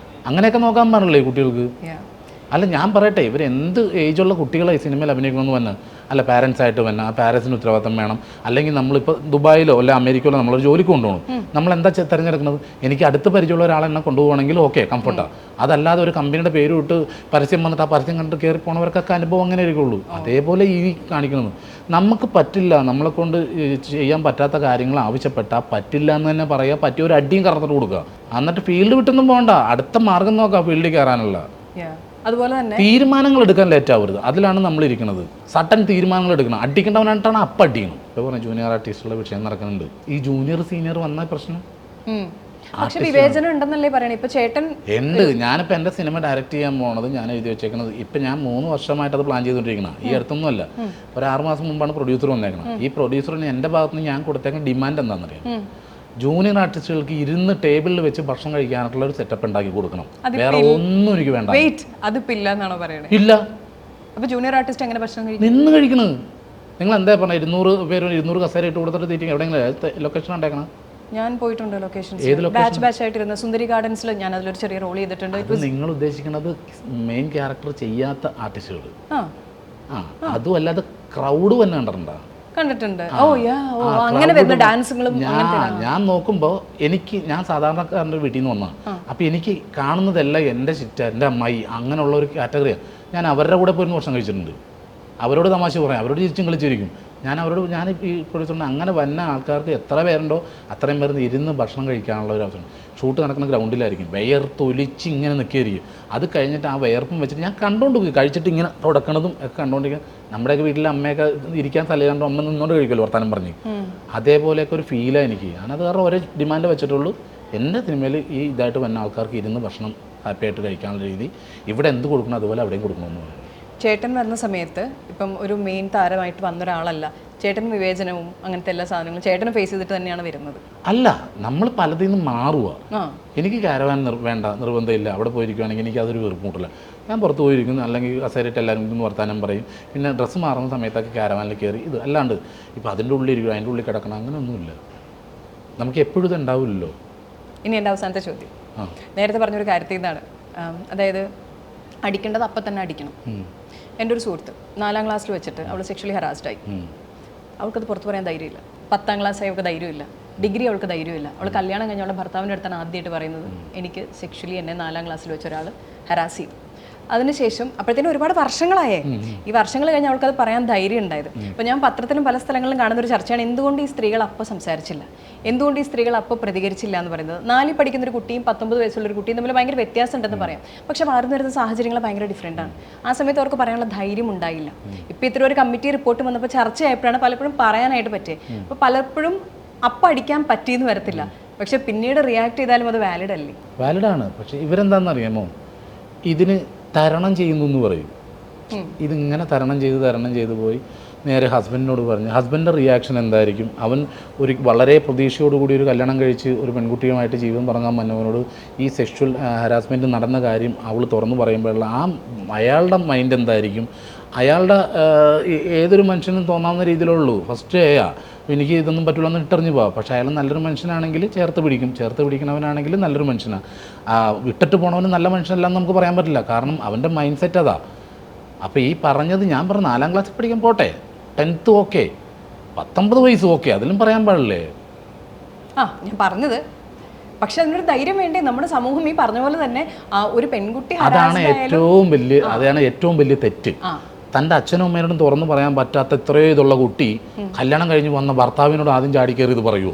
അങ്ങനെയൊക്കെ നോക്കാൻ പാടില്ലേ കുട്ടികൾക്ക്? അല്ല ഞാൻ പറയട്ടെ, ഇവർ എന്ത് ഏജുള്ള കുട്ടികളെ ഈ സിനിമയിൽ അഭിനയിക്കണമെന്ന് പറഞ്ഞാൽ, അല്ല പാരൻസായിട്ട് വന്നാൽ ആ പാരൻസിന് ഉത്തരവാദിത്തം വേണം. അല്ലെങ്കിൽ നമ്മളിപ്പോൾ ദുബായിലോ അല്ല അമേരിക്കയിലോ നമ്മളൊരു ജോലിക്ക് കൊണ്ടുപോകണം. നമ്മൾ എന്താ തിരഞ്ഞെടുക്കുന്നത്? എനിക്ക് അടുത്ത് പരിചയമുള്ള ഒരാളെന്നെ കൊണ്ടുപോകണമെങ്കിൽ ഓക്കെ, കംഫർട്ടാണ്. അതല്ലാതെ ഒരു കമ്പനിയുടെ പേര് വിട്ട് പരസ്യം വന്നിട്ട് ആ പരസ്യം കണ്ടിട്ട് കയറി പോണവർക്കൊക്കെ അനുഭവം അങ്ങനെ ആയിരിക്കുള്ളൂ. അതേപോലെ ഈ കാണിക്കുന്നത് നമുക്ക് പറ്റില്ല. നമ്മളെ കൊണ്ട് ചെയ്യാൻ പറ്റാത്ത കാര്യങ്ങൾ ആവശ്യപ്പെട്ടാൽ പറ്റില്ല എന്ന് തന്നെ പറയുക. പറ്റിയ ഒരു അടിയും കറന്നിട്ട് കൊടുക്കുക. എന്നിട്ട് ഫീൽഡ് വിട്ടൊന്നും പോകണ്ട, അടുത്ത മാർഗം നോക്കാം ഫീൽഡിൽ കയറാനുള്ള. അതുപോലെ തന്നെ തീരുമാനങ്ങൾ എടുക്കാൻ ലേറ്റ് ആവരുത്. അതിലാണ് നമ്മൾ ഇരിക്കുന്നത്. സട്ടൻ തീരുമാനങ്ങൾ എടുക്കണം. അടിക്കേണ്ടവനായിട്ടാണ് അപ്പം അടിക്കണം. ഇപ്പോൾ പറഞ്ഞ ജൂനിയർ ആർട്ടിസ്റ്റുള്ള വിഷയം നടക്കുന്നുണ്ട്. ഈ ജൂനിയർ സീനിയർ വന്ന പ്രശ്നം പക്ഷെ വിവേചനം ഉണ്ടെന്നല്ലേ പറയണേ ഇപ്പൊ ചേട്ടൻ ഉണ്ട്. ഞാനിപ്പോൾ എൻ്റെ സിനിമ ഡയറക്റ്റ് ചെയ്യാൻ പോണത് ഞാൻ എഴുതി വെച്ചേക്കുന്നത് ഇപ്പം ഞാൻ 3 വർഷമായിട്ട് അത് പ്ലാൻ ചെയ്തുകൊണ്ടിരിക്കണം. ഈ അടുത്തൊന്നുമല്ല, ഒരു 6 മാസം മുമ്പാണ് പ്രൊഡ്യൂസർ വന്നേക്കണം. ഈ പ്രൊഡ്യൂസറിന് എൻ്റെ ഭാഗത്ത് നിന്ന് ഞാൻ കൊടുത്തേക്കുന്ന ഡിമാൻഡ് എന്താണെന്നറിയാം, ജൂനിയർ ആർട്ടിസ്റ്റുകൾക്ക് ഇരുന്ന് ടേബിളിൽ വെച്ച് ഭക്ഷണം കഴിക്കാനായിട്ടുള്ള ഒരു സെറ്റപ്പ് ഉണ്ടാക്കി കൊടുക്കണം. വേറെ ഒന്നും എനിക്ക് വേണ്ട. അതിപ്പോ ഇല്ല എന്നാണോ പറയണേ? ഇല്ല. അപ്പൊ ജൂനിയർ ആർട്ടിസ്റ്റ് എങ്ങനെ ഭക്ഷണം കഴിക്കും? നിന്ന് കഴിക്കണത്. നിങ്ങൾ എന്താ പറഞ്ഞാൽ 200 പേര് 200 കസേര ഇട്ട് കൊടുത്തിട്ട് തീറ്റിങ് എവിടെയെങ്കിലും ലൊക്കേഷൻ ഉണ്ടാക്കണം? ഞാൻ പോയിട്ടുണ്ട് ലൊക്കേഷൻസ്, ബാച്ച് ആയിട്ടിരുന്ന സുന്ദരി ഗാർഡൻസിൽ ഞാൻ അതിലൊരു ചെറിയ റോൾ ചെയ്തിട്ടുണ്ട്. നിങ്ങൾ ഉദ്ദേശിക്കുന്നത് മെയിൻ ക്യാരക്ടർ ചെയ്യാത്ത ആർട്ടിസ്റ്റുകൾ. അതും അല്ലാതെ ക്രൗഡ് തന്നെ കണ്ടിട്ടുണ്ട്. അങ്ങനെ വരുന്ന ഡാൻസുകളും ഞാൻ നോക്കുമ്പോൾ ഞാൻ സാധാരണക്കാരൻ്റെ വീട്ടിൽ നിന്ന് വന്നതാണ്. അപ്പോൾ എനിക്ക് കാണുന്നതെല്ലാം എൻ്റെ ചിറ്റ, എൻ്റെ അമ്മായി, അങ്ങനെയുള്ള ഒരു കാറ്റഗറിയാണ്. ഞാൻ അവരുടെ കൂടെ പോയിരുന്ന ഭക്ഷണം കഴിച്ചിട്ടുണ്ട്. അവരോട് തമാശ പറയാം, അവരോട് ചിരിച്ചും കളിച്ചിരിക്കും. ഞാൻ ഈ പ്രൊഡ്യൂസറിന് അങ്ങനെ വന്ന ആൾക്കാർക്ക് എത്ര പേരുണ്ടോ അത്രയും പേരുന്ന് ഇരുന്ന് ഭക്ഷണം കഴിക്കാനുള്ള ഒരു അവസരം. ഷൂട്ട് നടക്കുന്ന ഗ്രൗണ്ടിലായിരിക്കും, വിയർത്തൊലിച്ച് ഇങ്ങനെ നിൽക്കുകയായിരിക്കും. അത് കഴിഞ്ഞിട്ട് ആ വിയർപ്പും വെച്ചിട്ട് ഞാൻ കണ്ടുകൊണ്ട് പോയി കഴിച്ചിട്ട് ഇങ്ങനെ തുടക്കണതും ഒക്കെ കണ്ടുകൊണ്ടിരിക്കുക. നമ്മുടെയൊക്കെ വീട്ടിലെ അമ്മയൊക്കെ ഇരിക്കാൻ സ്ഥലം അമ്മ നിന്നോണ്ട് കഴിക്കുമല്ലോ വർത്താനം പറഞ്ഞ്. അതേപോലെയൊക്കെ ഒരു ഫീലാണ് എനിക്ക്. ഞാനത് കാരണം ഒരേ ഡിമാൻഡ് വെച്ചിട്ടുള്ളൂ, എൻ്റെ സിനിമയിൽ ഈ ഇതായിട്ട് വന്ന ആൾക്കാർക്ക് ഇരുന്ന് ഭക്ഷണം ഹാപ്പിയായിട്ട് കഴിക്കാനുള്ള രീതി ഇവിടെ എന്ത് കൊടുക്കണം അതുപോലെ അവിടെയും കൊടുക്കണമെന്ന് പറയും. ചേട്ടൻ വരുന്ന സമയത്ത് ഇപ്പം ഒരു മെയിൻ താരമായിട്ട് വന്ന ഒരാളല്ല, ചേട്ടൻ വിവേചനവും അങ്ങനത്തെ എല്ലാ സാധനങ്ങളും ചേട്ടന് ഫേസ് ചെയ്തിട്ട് തന്നെയാണ് വരുന്നത്. അല്ല, നമ്മൾ പലതിൽ നിന്ന് മാറുക. എനിക്ക് കാരവാൻ വേണ്ട, നിർബന്ധമില്ല. അവിടെ പോയിരിക്കുകയാണെങ്കിൽ എനിക്ക് അതൊരു വെറുപ്പൂട്ടില്ല. ഞാൻ പുറത്ത് പോയിരിക്കുന്നു, അല്ലെങ്കിൽ കസേരയിട്ട് എല്ലാവരും ഇന്ന് വർത്താനം പറയും. പിന്നെ ഡ്രസ്സ് മാറുന്ന സമയത്തൊക്കെ കാരവാനിൽ കയറി ഇത് അല്ലാണ്ട് ഇപ്പം അതിൻ്റെ ഉള്ളിൽ ഇരിക്കും, അതിൻ്റെ ഉള്ളിൽ കിടക്കണം, അങ്ങനെയൊന്നുമില്ല. നമുക്ക് എപ്പോഴും ഇത് ഉണ്ടാവില്ലല്ലോ. ഇനി എൻ്റെ അവസാനത്തെ ചോദ്യം, നേരത്തെ പറഞ്ഞൊരു കാര്യത്തിൽ നിന്നാണ്, അതായത് അടിക്കേണ്ടത് അപ്പം തന്നെ അടിക്കണം. എൻ്റെ ഒരു സുഹൃത്ത് 4ാം ക്ലാസ്സിൽ വെച്ചിട്ട് അവൾ സെക്ഷലി ഹറാസ്ഡായി. അവൾക്കത് പുറത്ത് പറയാൻ ധൈര്യമില്ല. 10ാം ക്ലാസ്സായി അവൾക്ക് ധൈര്യമില്ല. ഡിഗ്രി അവൾക്ക് ധൈര്യമില്ല. അവൾ കല്യാണം കഴിഞ്ഞ അവളുടെ ഭർത്താവിൻ്റെ അടുത്താണ് ആദ്യമായിട്ട് പറയുന്നത്, എനിക്ക് സെക്ഷലി എന്നെ 4ാം ക്ലാസ്സിൽ വെച്ച ഒരാൾ ഹരാസ് ചെയ്തു. അതിനുശേഷം അപ്പോഴത്തേനും ഒരുപാട് വർഷങ്ങളായേ. ഈ വർഷങ്ങൾ കഴിഞ്ഞ് അവൾക്കത് പറയാൻ ധൈര്യം ഉണ്ടായത്. അപ്പോൾ ഞാൻ പത്രത്തിലും പല സ്ഥലങ്ങളിലും കാണുന്ന ഒരു ചർച്ചയാണ്, എന്തുകൊണ്ട് ഈ സ്ത്രീകൾ അപ്പോൾ സംസാരിച്ചില്ല, എന്തുകൊണ്ട് ഈ സ്ത്രീകൾ അപ്പോൾ പ്രതികരിച്ചില്ല എന്ന് പറയുന്നത്. 4ൽ പഠിക്കുന്ന ഒരു കുട്ടിയും 19 വയസ്സുള്ള ഒരു കുട്ടിയും തമ്മിൽ ഭയങ്കര വ്യത്യാസം ഉണ്ടെന്ന് പറയാം. പക്ഷെ മാറുന്ന വരുന്ന സാഹചര്യങ്ങൾ ഭയങ്കര ഡിഫറെൻ്റ് ആണ്. ആ സമയത്ത് അവർക്ക് പറയാനുള്ള ധൈര്യം ഉണ്ടായില്ല. ഇപ്പോൾ ഇത്ര ഒരു കമ്മിറ്റി റിപ്പോർട്ട് വന്നപ്പോൾ ചർച്ചയായപ്പോഴാണ് പലപ്പോഴും പറയാനായിട്ട് പറ്റിയത്. അപ്പോൾ പലപ്പോഴും അപ്പം അടിക്കാൻ പറ്റിയെന്ന് വരത്തില്ല, പക്ഷെ പിന്നീട് റിയാക്ട് ചെയ്താലും അത് വാലിഡ് അല്ലേ? വാലിഡാണ്. പക്ഷെ ഇവരെന്താണെന്നറിയാമോ, ഇതിന് തരണം ചെയ്യുന്നു എന്ന് പറയും. ഇതിങ്ങനെ തരണം ചെയ്ത് പോയി നേരെ ഹസ്ബൻഡിനോട് പറഞ്ഞു. ഹസ്ബൻഡിൻ്റെ റിയാക്ഷൻ എന്തായിരിക്കും? അവൻ ഒരു വളരെ പ്രതീക്ഷയോടുകൂടി ഒരു കല്യാണം കഴിച്ച് ഒരു പെൺകുട്ടിയുമായിട്ട് ജീവിതം തുടങ്ങാൻ വന്നവനോട് ഈ സെക്ഷൽ ഹരാസ്മെൻറ്റ് നടന്ന കാര്യം അവൾ തുറന്നു പറയുമ്പോഴുള്ള അയാളുടെ മൈൻഡ് എന്തായിരിക്കും? അയാളുടെ ഏതൊരു മനുഷ്യനും തോന്നാവുന്ന രീതിയിലുള്ളൂ. ഫസ്റ്റ് എനിക്ക് ഇതൊന്നും പറ്റില്ലെന്ന് ഇട്ടെറിഞ്ഞു പോവാം. പക്ഷേ അയാൾ നല്ലൊരു മനുഷ്യനാണെങ്കിൽ ചേർത്ത് പിടിക്കണവനാണെങ്കിൽ നല്ലൊരു മനുഷ്യനാണ്. വിട്ടിട്ട് പോണവന് നല്ല മനുഷ്യനല്ലെന്ന് നമുക്ക് പറയാൻ പറ്റില്ല, കാരണം അവൻ്റെ മൈൻഡ് സെറ്റ് അതാ. അപ്പോൾ ഈ പറഞ്ഞത് ഞാൻ പറഞ്ഞു 4ാം ക്ലാസ്സിൽ പഠിക്കാൻ പോട്ടെ, 10th ഓക്കെ, 19 വയസ്സ് ഓക്കെ, അതിലും പറയാൻ പാടില്ലേ? ഞാൻ പറഞ്ഞത് പക്ഷെ അതിനൊരു ധൈര്യം വേണ്ടേ നമ്മുടെ സമൂഹം? ഈ പറഞ്ഞ പോലെ തന്നെ ഒരു പെൺകുട്ടി, അതാണ് ഏറ്റവും വലിയ തെറ്റ്. തൻ്റെ അച്ഛനും അമ്മയോടും തുറന്നു പറയാൻ പറ്റാത്ത ഇത്രയോ ഇതുള്ള കുട്ടി കല്യാണം കഴിഞ്ഞ് വന്ന ഭർത്താവിനോട് ആദ്യം ചാടിക്കയറി ഇത് പറയുമോ?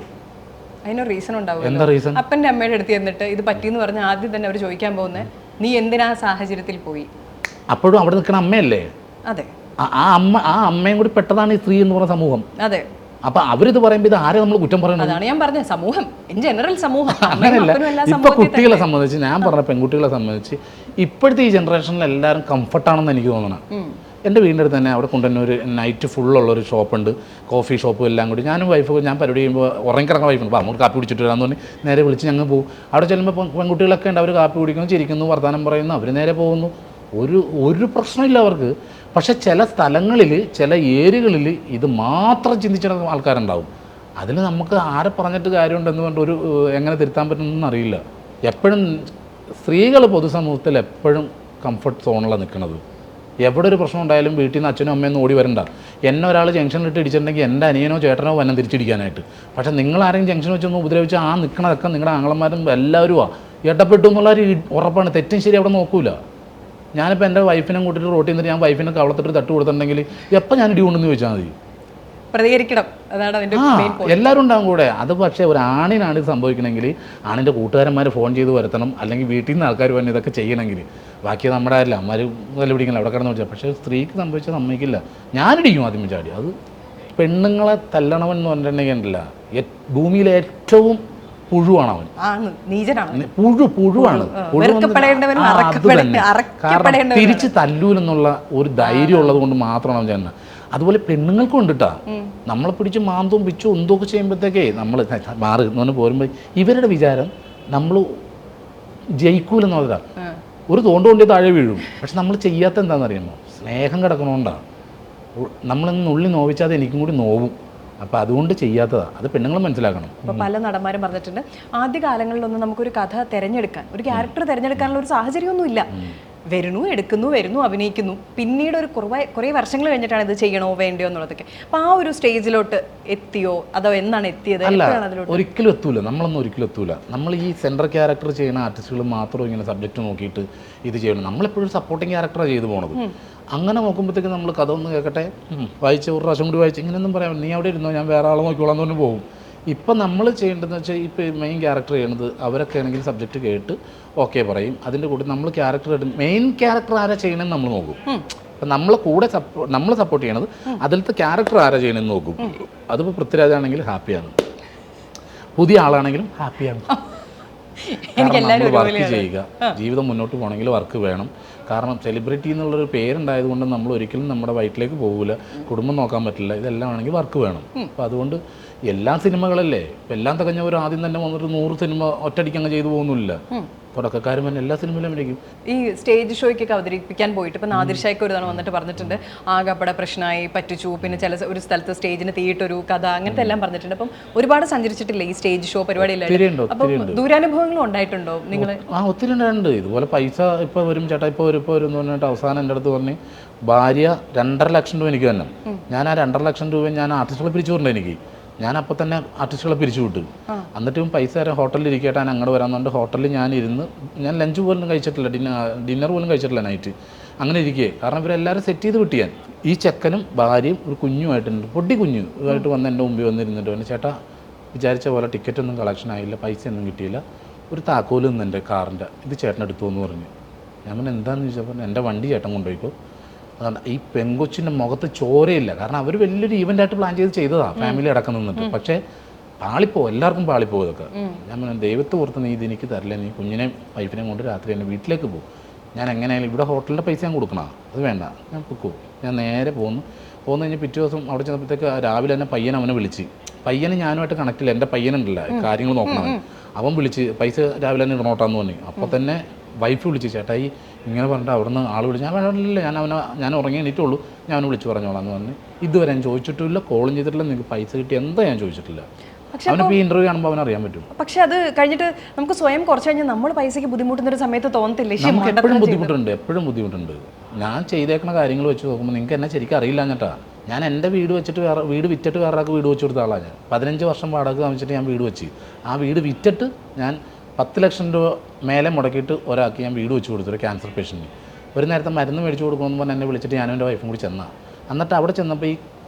അതിനൊരു റീസൺ ഉണ്ടാവും. എന്താ റീസൺ? അപ്പൻ്റെ അമ്മയുടെ അടുത്ത് എന്നിട്ട് ഇത് പറ്റിയെന്ന് പറഞ്ഞാൽ ആദ്യം തന്നെ അവർ ചോദിക്കാൻ പോകുന്നത്, നീ എന്തിനാ സാഹചര്യത്തിൽ പോയി? അപ്പോഴും അവിടെ നിൽക്കുന്ന അമ്മയല്ലേ? അതെ. ആ അമ്മയും കൂടി പെട്ടതാണ് ഈ സ്ത്രീ എന്ന് പറയുന്ന സമൂഹം. അതെ. അപ്പൊ അവരിത് പറയുമ്പോൾ ഇത് ആരെ നമ്മൾ കുറ്റം പറയുന്നത്? അതാണ് ഞാൻ പറഞ്ഞത്, സമൂഹം ഇൻ ജനറൽ സമൂഹം. അങ്ങനെയല്ല, ഇപ്പൊ കുട്ടികളെ സംബന്ധിച്ച് ഞാൻ പറഞ്ഞ പെൺകുട്ടികളെ സംബന്ധിച്ച് ഇപ്പോഴത്തെ ഈ ജനറേഷനിൽ എല്ലാവരും കംഫർട്ടാണെന്ന് എനിക്ക് തോന്നണം. എൻ്റെ വീടിൻ്റെ അടുത്ത് തന്നെ അവിടെ കൊണ്ടുതന്നെ ഒരു നൈറ്റ് ഫുള്ളുള്ളൊരു ഷോപ്പുണ്ട്, കോഫി ഷോപ്പും എല്ലാം കൂടി. ഞാനും വൈഫ് ഞാൻ പരിപാടി ചെയ്യുമ്പോൾ ഉറങ്ങിക്കിടക്കുന്ന വൈഫുണ്ട്, അപ്പോൾ അങ്ങോട്ട് കാപ്പി കുടിച്ചിട്ട് വരാമെന്ന് പറഞ്ഞ് നേരെ വിളിച്ച് ഞങ്ങൾ പോകും. അവിടെ ചെല്ലുമ്പോൾ പെൺകുട്ടികളൊക്കെ ഉണ്ട്, അവർ കാപ്പി കുടിക്കുന്നു, ചിരിക്കുന്നു, വർത്തമാനം പറയുന്നു, അവർ നേരെ പോകുന്നു. ഒരു പ്രശ്നമില്ല അവർക്ക്. പക്ഷെ ചില സ്ഥലങ്ങളിൽ ചില ഏരിയകളിൽ ഇത് മാത്രം ചിന്തിച്ചിരുന്ന ആൾക്കാരുണ്ടാവും. അതിൽ നമുക്ക് ആരെ പറഞ്ഞിട്ട് കാര്യമുണ്ടെന്ന് പറഞ്ഞിട്ട് എങ്ങനെ തിരുത്താൻ പറ്റുമെന്നൊന്നും അറിയില്ല. എപ്പോഴും സ്ത്രീകൾ പൊതുസമൂഹത്തിൽ എപ്പോഴും കംഫർട്ട് സോണിലാണ് നിൽക്കുന്നത്. എവിടെ ഒരു പ്രശ്നം ഉണ്ടായാലും വീട്ടിൽ നിന്ന് അച്ഛനും അമ്മയൊന്നും ഓടി വരണ്ട. എന്നെ ഒരാൾ ജംഗ്ഷനിലിട്ട് ഇടിച്ചിട്ടുണ്ടെങ്കിൽ എൻ്റെ അനിയനോ ചേട്ടനോ വന്നം തിരിച്ചിടിക്കാനായിട്ട്. പക്ഷേ നിങ്ങളാരെങ്കിലും ജംഗ്ഷൻ വെച്ചൊന്ന് ഉപദ്രവിച്ച് നിൽക്കണതൊക്കെ നിങ്ങളുടെ ആങ്ങളമാരും എല്ലാവരും ഇടപെട്ടു എന്നുള്ള ഒരു ഉറപ്പാണ്. തെറ്റും ശരി അവിടെ നോക്കൂല. ഞാനിപ്പോൾ എൻ്റെ വൈഫിനെ കൂട്ടിയിട്ട് റോട്ടിൽ നിന്നിട്ട് ഞാൻ വൈഫിനെ കവളത്തിട്ട് തട്ട് കൊടുത്തിട്ടുണ്ടെങ്കിൽ എപ്പോൾ ഞാൻ ഇടി കൊണ്ടെന്ന് ചോദിച്ചാൽ മതി, പ്രതികരിക്കണം. അതാണ് അതിൻ്റെ എല്ലാവരും ഉണ്ടാകും കൂടെ. അത് പക്ഷേ ഒരു ആണിനാണ് ഇത് സംഭവിക്കണമെങ്കിൽ ആണിൻ്റെ കൂട്ടുകാരന്മാർ ഫോൺ ചെയ്ത് വരുത്തണം, അല്ലെങ്കിൽ വീട്ടിൽ നിന്ന് ആൾക്കാർ വന്ന് ഇതൊക്കെ ചെയ്യണമെങ്കിൽ. ബാക്കി നമ്മുടെ അല്ല അമ്മമാർ നല്ല പിടിക്കില്ല, അവിടെ കിടന്ന് വെച്ചാൽ. പക്ഷേ സ്ത്രീക്ക് സംഭവിച്ചാൽ സമ്മതിക്കില്ല. ഞാനിടിക്കും ആദ്യം ചാടി. അത് പെണ്ണുങ്ങളെ തല്ലണമെന്ന് പറഞ്ഞിട്ടുണ്ടെങ്കിൽ ഉണ്ടല്ല, ഭൂമിയിലെ ഏറ്റവും പുഴുവാണ് അവൻ. പുഴുവാണ്. കാരണം തിരിച്ച് തല്ലൂലെന്നുള്ള ഒരു ധൈര്യം ഉള്ളത് കൊണ്ട് മാത്രമാണ് അവൻ ചെയ്യുന്നത്. അതുപോലെ പെണ്ണുങ്ങൾക്കും ഉണ്ട് കേട്ടോ. നമ്മളെ പിടിച്ച് മാന്തവും പിച്ചും എന്തൊക്കെ ചെയ്യുമ്പോഴത്തേക്കേ നമ്മൾ മാറി എന്ന് പോരുമ്പോൾ ഇവരുടെ വിചാരം നമ്മൾ ജയിക്കൂലെന്നുള്ളതാണ്. ഒരു തോണ്ടുകൊണ്ടേ താഴെ വീഴും. പക്ഷെ നമ്മൾ ചെയ്യാത്ത എന്താണെന്നറിയാമോ? സ്നേഹം കിടക്കണോണ്ടാണ്. നമ്മളൊന്ന് ഉള്ളി നോവിച്ചാൽ എനിക്കും കൂടി നോവും. അപ്പോൾ അതുകൊണ്ട് ചെയ്യാത്തതാണ്. അത് പെണ്ണുങ്ങൾ മനസ്സിലാക്കണം. അപ്പോൾ പല നടന്മാരും പറഞ്ഞിട്ടുണ്ട്, ആദ്യ കാലങ്ങളിലൊന്നും നമുക്കൊരു കഥ തിരഞ്ഞെടുക്കാൻ, ഒരു ക്യാരക്ടർ തിരഞ്ഞെടുക്കാനുള്ള ഒരു സാഹചര്യമൊന്നുമില്ല. വരുന്നു അഭിനയിക്കുന്നു. പിന്നീട് ഒരു കുറേ വർഷങ്ങൾ കഴിഞ്ഞിട്ടാണ് ഇത് ചെയ്യണോ വേണ്ടയോ എന്നുള്ളതൊക്കെ. അപ്പോൾ ആ ഒരു സ്റ്റേജിലോട്ട് എത്തിയോ അതോ എന്നാണ് എത്തിയത്? ഒരിക്കലും എത്തൂല. നമ്മളൊന്നും ഒരിക്കലും എത്തൂല. നമ്മൾ ഈ സെൻട്രൽ ക്യാരക്ടർ ചെയ്യുന്ന ആർട്ടിസ്റ്റുകൾ മാത്രം ഇങ്ങനെ സബ്ജക്റ്റ് നോക്കിയിട്ട് ഇത് ചെയ്യണം. നമ്മളെപ്പോഴും സപ്പോർട്ടിങ് ക്യാരക്ടറാണ് ചെയ്തു പോണത്. അങ്ങനെ നോക്കുമ്പോഴത്തേക്ക് നമ്മൾ കഥ ഒന്ന് കേൾക്കട്ടെ, വായിച്ച് ഒരു പ്രാവശ്യം കൂടി വായിച്ച് ഇങ്ങനെയൊന്നും പറയാം, നീ അവിടെ ഇരുന്നോ ഞാൻ വേറെ ആളെ നോക്കിക്കോളാം എന്ന് പറഞ്ഞ് പോകും. ഇപ്പം നമ്മൾ ചെയ്യേണ്ടതെന്ന് വെച്ചാൽ ഇപ്പോൾ മെയിൻ ക്യാരക്ടർ ചെയ്യണത് അവരൊക്കെ ആണെങ്കിൽ സബ്ജക്റ്റ് കേട്ട് ഓക്കെ പറയും. അതിൻ്റെ കൂടെ നമ്മൾ ക്യാരക്ടർ മെയിൻ ക്യാരക്ടർ ആരാ ചെയ്യണമെന്ന് നമ്മൾ നോക്കും. അപ്പം നമ്മളെ കൂടെ നമ്മൾ സപ്പോർട്ട് ചെയ്യണത് അതിലത്തെ ക്യാരക്ടർ ആരാ ചെയ്യണമെന്ന് നോക്കും. അതിപ്പോൾ പൃഥ്വിരാജാണെങ്കിൽ ഹാപ്പിയാണ്, പുതിയ ആളാണെങ്കിലും ഹാപ്പിയാണ്. നമ്മൾ വർക്ക് ചെയ്യുക, ജീവിതം മുന്നോട്ട് പോകണമെങ്കിൽ വർക്ക് വേണം. കാരണം സെലിബ്രിറ്റി എന്നുള്ളൊരു പേരുണ്ടായതുകൊണ്ട് നമ്മൾ ഒരിക്കലും നമ്മുടെ വയറ്റിലേക്ക് പോകില്ല, കുടുംബം നോക്കാൻ പറ്റില്ല. ഇതെല്ലാം ആണെങ്കിൽ വർക്ക് വേണം. അപ്പോൾ അതുകൊണ്ട് എല്ലാ സിനിമകളല്ലേ, ഇപ്പം എല്ലാം തികഞ്ഞവർ ആദ്യം തന്നെ വന്നിട്ട് 100 സിനിമ ഒറ്റയടിക്കങ്ങ് ചെയ്തു പോകുന്നില്ല. തുടക്കക്കാരും തന്നെ എല്ലാ സിനിമയിലും അഭിനയിക്കും. ഈ സ്റ്റേജ് ഷോയ്ക്കൊക്കെ അവതരിപ്പിക്കാൻ പോയിട്ട് ഇപ്പം നാദിർഷായ്ക്ക് ഒരു തവണ വന്നിട്ട് പറഞ്ഞിട്ടുണ്ട്, ആകെപ്പടെ പ്രശ്നമായി, പറ്റിച്ചു, പിന്നെ ചില ഒരു സ്ഥലത്ത് സ്റ്റേജിന് തീയിട്ടൊരു കഥ, അങ്ങനത്തെ എല്ലാം പറഞ്ഞിട്ടുണ്ട്. അപ്പം ഒരുപാട് സഞ്ചരിച്ചിട്ടില്ല ഈ സ്റ്റേജ് ഷോ പരിപാടിയിലായിരുന്നു. അപ്പം ദൂരാനുഭവങ്ങളും ഉണ്ടായിട്ടുണ്ടോ നിങ്ങൾ? ഒത്തിരി ഉണ്ട്. ഇതുപോലെ പൈസ ഇപ്പോൾ വരും ചേട്ടാ, ഇപ്പോൾ വരും പറഞ്ഞിട്ട് അവസാനം എൻ്റെ അടുത്ത് പറഞ്ഞ് ഭാര്യ 2.5 ലക്ഷം രൂപ എനിക്ക് തന്നെ. ഞാൻ ആ 2.5 ലക്ഷം രൂപ ഞാൻ ആർട്ടിസ്റ്റുകളെ പിരിച്ചുകൊണ്ട് എനിക്ക് ഞാൻ അപ്പോൾ തന്നെ ആർട്ടിസ്റ്റുകളെ പിരിച്ചു വിട്ടു. എന്നിട്ടും പൈസ തരാൻ ഹോട്ടലിൽ ഇരിക്കട്ടെ, ഞാൻ അങ്ങോട്ട് വരാമെന്നുണ്ട്. ഹോട്ടലിൽ ഞാൻ ലഞ്ച് പോലും കഴിച്ചിട്ടില്ല, ഡിന്നർ പോലും കഴിച്ചിട്ടില്ല നൈറ്റ്. അങ്ങനെ ഇരിക്കുകയെ. കാരണം ഇവരെല്ലാവരും സെറ്റ് ചെയ്ത് വിട്ടു. ഞാൻ ഈ ചെക്കനും ഭാര്യയും ഒരു കുഞ്ഞുമായിട്ടുണ്ട്, പൊടി കുഞ്ഞു ഇതായിട്ട് വന്ന് എൻ്റെ മുമ്പിൽ വന്നിരുന്നിട്ട് പറഞ്ഞു, ചേട്ടാ വിചാരിച്ച പോലെ ടിക്കറ്റൊന്നും കളക്ഷൻ ആയില്ല, പൈസ ഒന്നും കിട്ടിയില്ല, ഒരു താക്കോല് നിന്ന് എൻ്റെ കാറിൻ്റെ, ഇത് ചേട്ടനെടുത്തു എന്ന് പറഞ്ഞു. ഞാൻ പറഞ്ഞു എന്താണെന്ന് ചോദിച്ചപ്പോൾ എൻ്റെ വണ്ടി ചേട്ടൻ കൊണ്ടുപോയിക്കോ. അതാണ് ഈ പെങ്കൊച്ചിൻ്റെ മുഖത്ത് ചോരയില്ല. കാരണം അവർ വലിയൊരു ഈവൻ്റായിട്ട് പ്ലാൻ ചെയ്തതാണ്, ഫാമിലി അടക്കം നിന്നിട്ട്. പക്ഷേ പാളിപ്പോവും, എല്ലാവർക്കും പാളിപ്പോവും ഇതൊക്കെ. ഞാൻ പറഞ്ഞു ദൈവത്തെ ഓർത്ത് നീ ഇത് എനിക്ക് തരില്ല, നീ കുഞ്ഞിനെയും വൈഫിനെയും കൊണ്ട് രാത്രി എൻ്റെ വീട്ടിലേക്ക് പോകും. ഞാൻ എങ്ങനെയായാലും ഇവിടെ ഹോട്ടലിൻ്റെ പൈസ ഞാൻ കൊടുക്കണം, അത് വേണ്ട, ഞാൻ പൊക്കോ. ഞാൻ നേരെ പോന്നു കഴിഞ്ഞ് പിറ്റേ ദിവസം അവിടെ ചെന്നപ്പോഴത്തേക്ക് രാവിലെ തന്നെ അവനെ വിളിച്ച്, പയ്യന് ഞാനുമായിട്ട് കണക്റ്റില്ല, എൻ്റെ പയ്യനുണ്ടല്ല കാര്യങ്ങൾ നോക്കണം, അവൻ വിളിച്ച് പൈസ രാവിലെ തന്നെ ഇടണോട്ടാന്ന് പറഞ്ഞു. അപ്പോൾ തന്നെ വൈഫ് വിളിച്ച്, ചേട്ടായി ഇങ്ങനെ പറഞ്ഞിട്ട് അവിടുന്ന് ആൾ വിളിച്ച്. ഞാൻ പറഞ്ഞില്ല, ഞാൻ ഉറങ്ങി എണീറ്റുള്ളൂ, ഞാൻ വിളിച്ച് പറഞ്ഞോളാം എന്ന് പറഞ്ഞ്. ഇതുവരെ ഞാൻ ചോദിച്ചിട്ടില്ല, കോളും ചെയ്തിട്ടില്ല, നിങ്ങൾക്ക് പൈസ കിട്ടി എന്താ ഞാൻ ചോദിച്ചിട്ടില്ല. അവനിപ്പോൾ ഈ ഇൻ്റർവ്യൂ കാണുമ്പോൾ അവനറിയാൻ പറ്റും. പക്ഷെ അത് കഴിഞ്ഞിട്ട് നമുക്ക് സ്വയം കുറച്ച് കഴിഞ്ഞാൽ നമ്മൾ പൈസയ്ക്ക് ബുദ്ധിമുട്ടുന്ന ഒരു സമയത്ത് തോന്നത്തില്ലേ? എപ്പോഴും ബുദ്ധിമുട്ടുണ്ട്. ഞാൻ ചെയ്തേക്കുന്ന കാര്യങ്ങൾ വെച്ച് നോക്കുമ്പോൾ നിങ്ങൾക്ക് എന്നെ ശരിക്കും അറിയില്ല എന്നിട്ടാ. ഞാൻ എൻ്റെ വീട് വെച്ചിട്ട് വീട് വിറ്റിട്ട് വേറെ ആൾക്ക് വീട് വെച്ച് കൊടുത്ത ആളാണ് ഞാൻ. 15 വർഷം വാടക താമസിച്ചിട്ട് ഞാൻ വീട് വെച്ച്, ആ വീട് വിറ്റിട്ട് ഞാൻ 10 ലക്ഷം രൂപ മേലെ മുടക്കിയിട്ട് ഒരാൾക്ക് ഞാൻ വീട് വെച്ച് കൊടുത്തു, ഒരു ക്യാൻസർ പേഷ്യൻറ്റിന്. ഒരു നേരത്തെ മരുന്ന് മേടിച്ച് കൊടുക്കണമെന്ന് പറഞ്ഞ് എന്നെ വിളിച്ചിട്ട് ഞാനും എൻ്റെ വൈഫും കൂടി ചെന്നാൽ. എന്നിട്ട് അവിടെ ചെന്നപ്പോൾ ഈ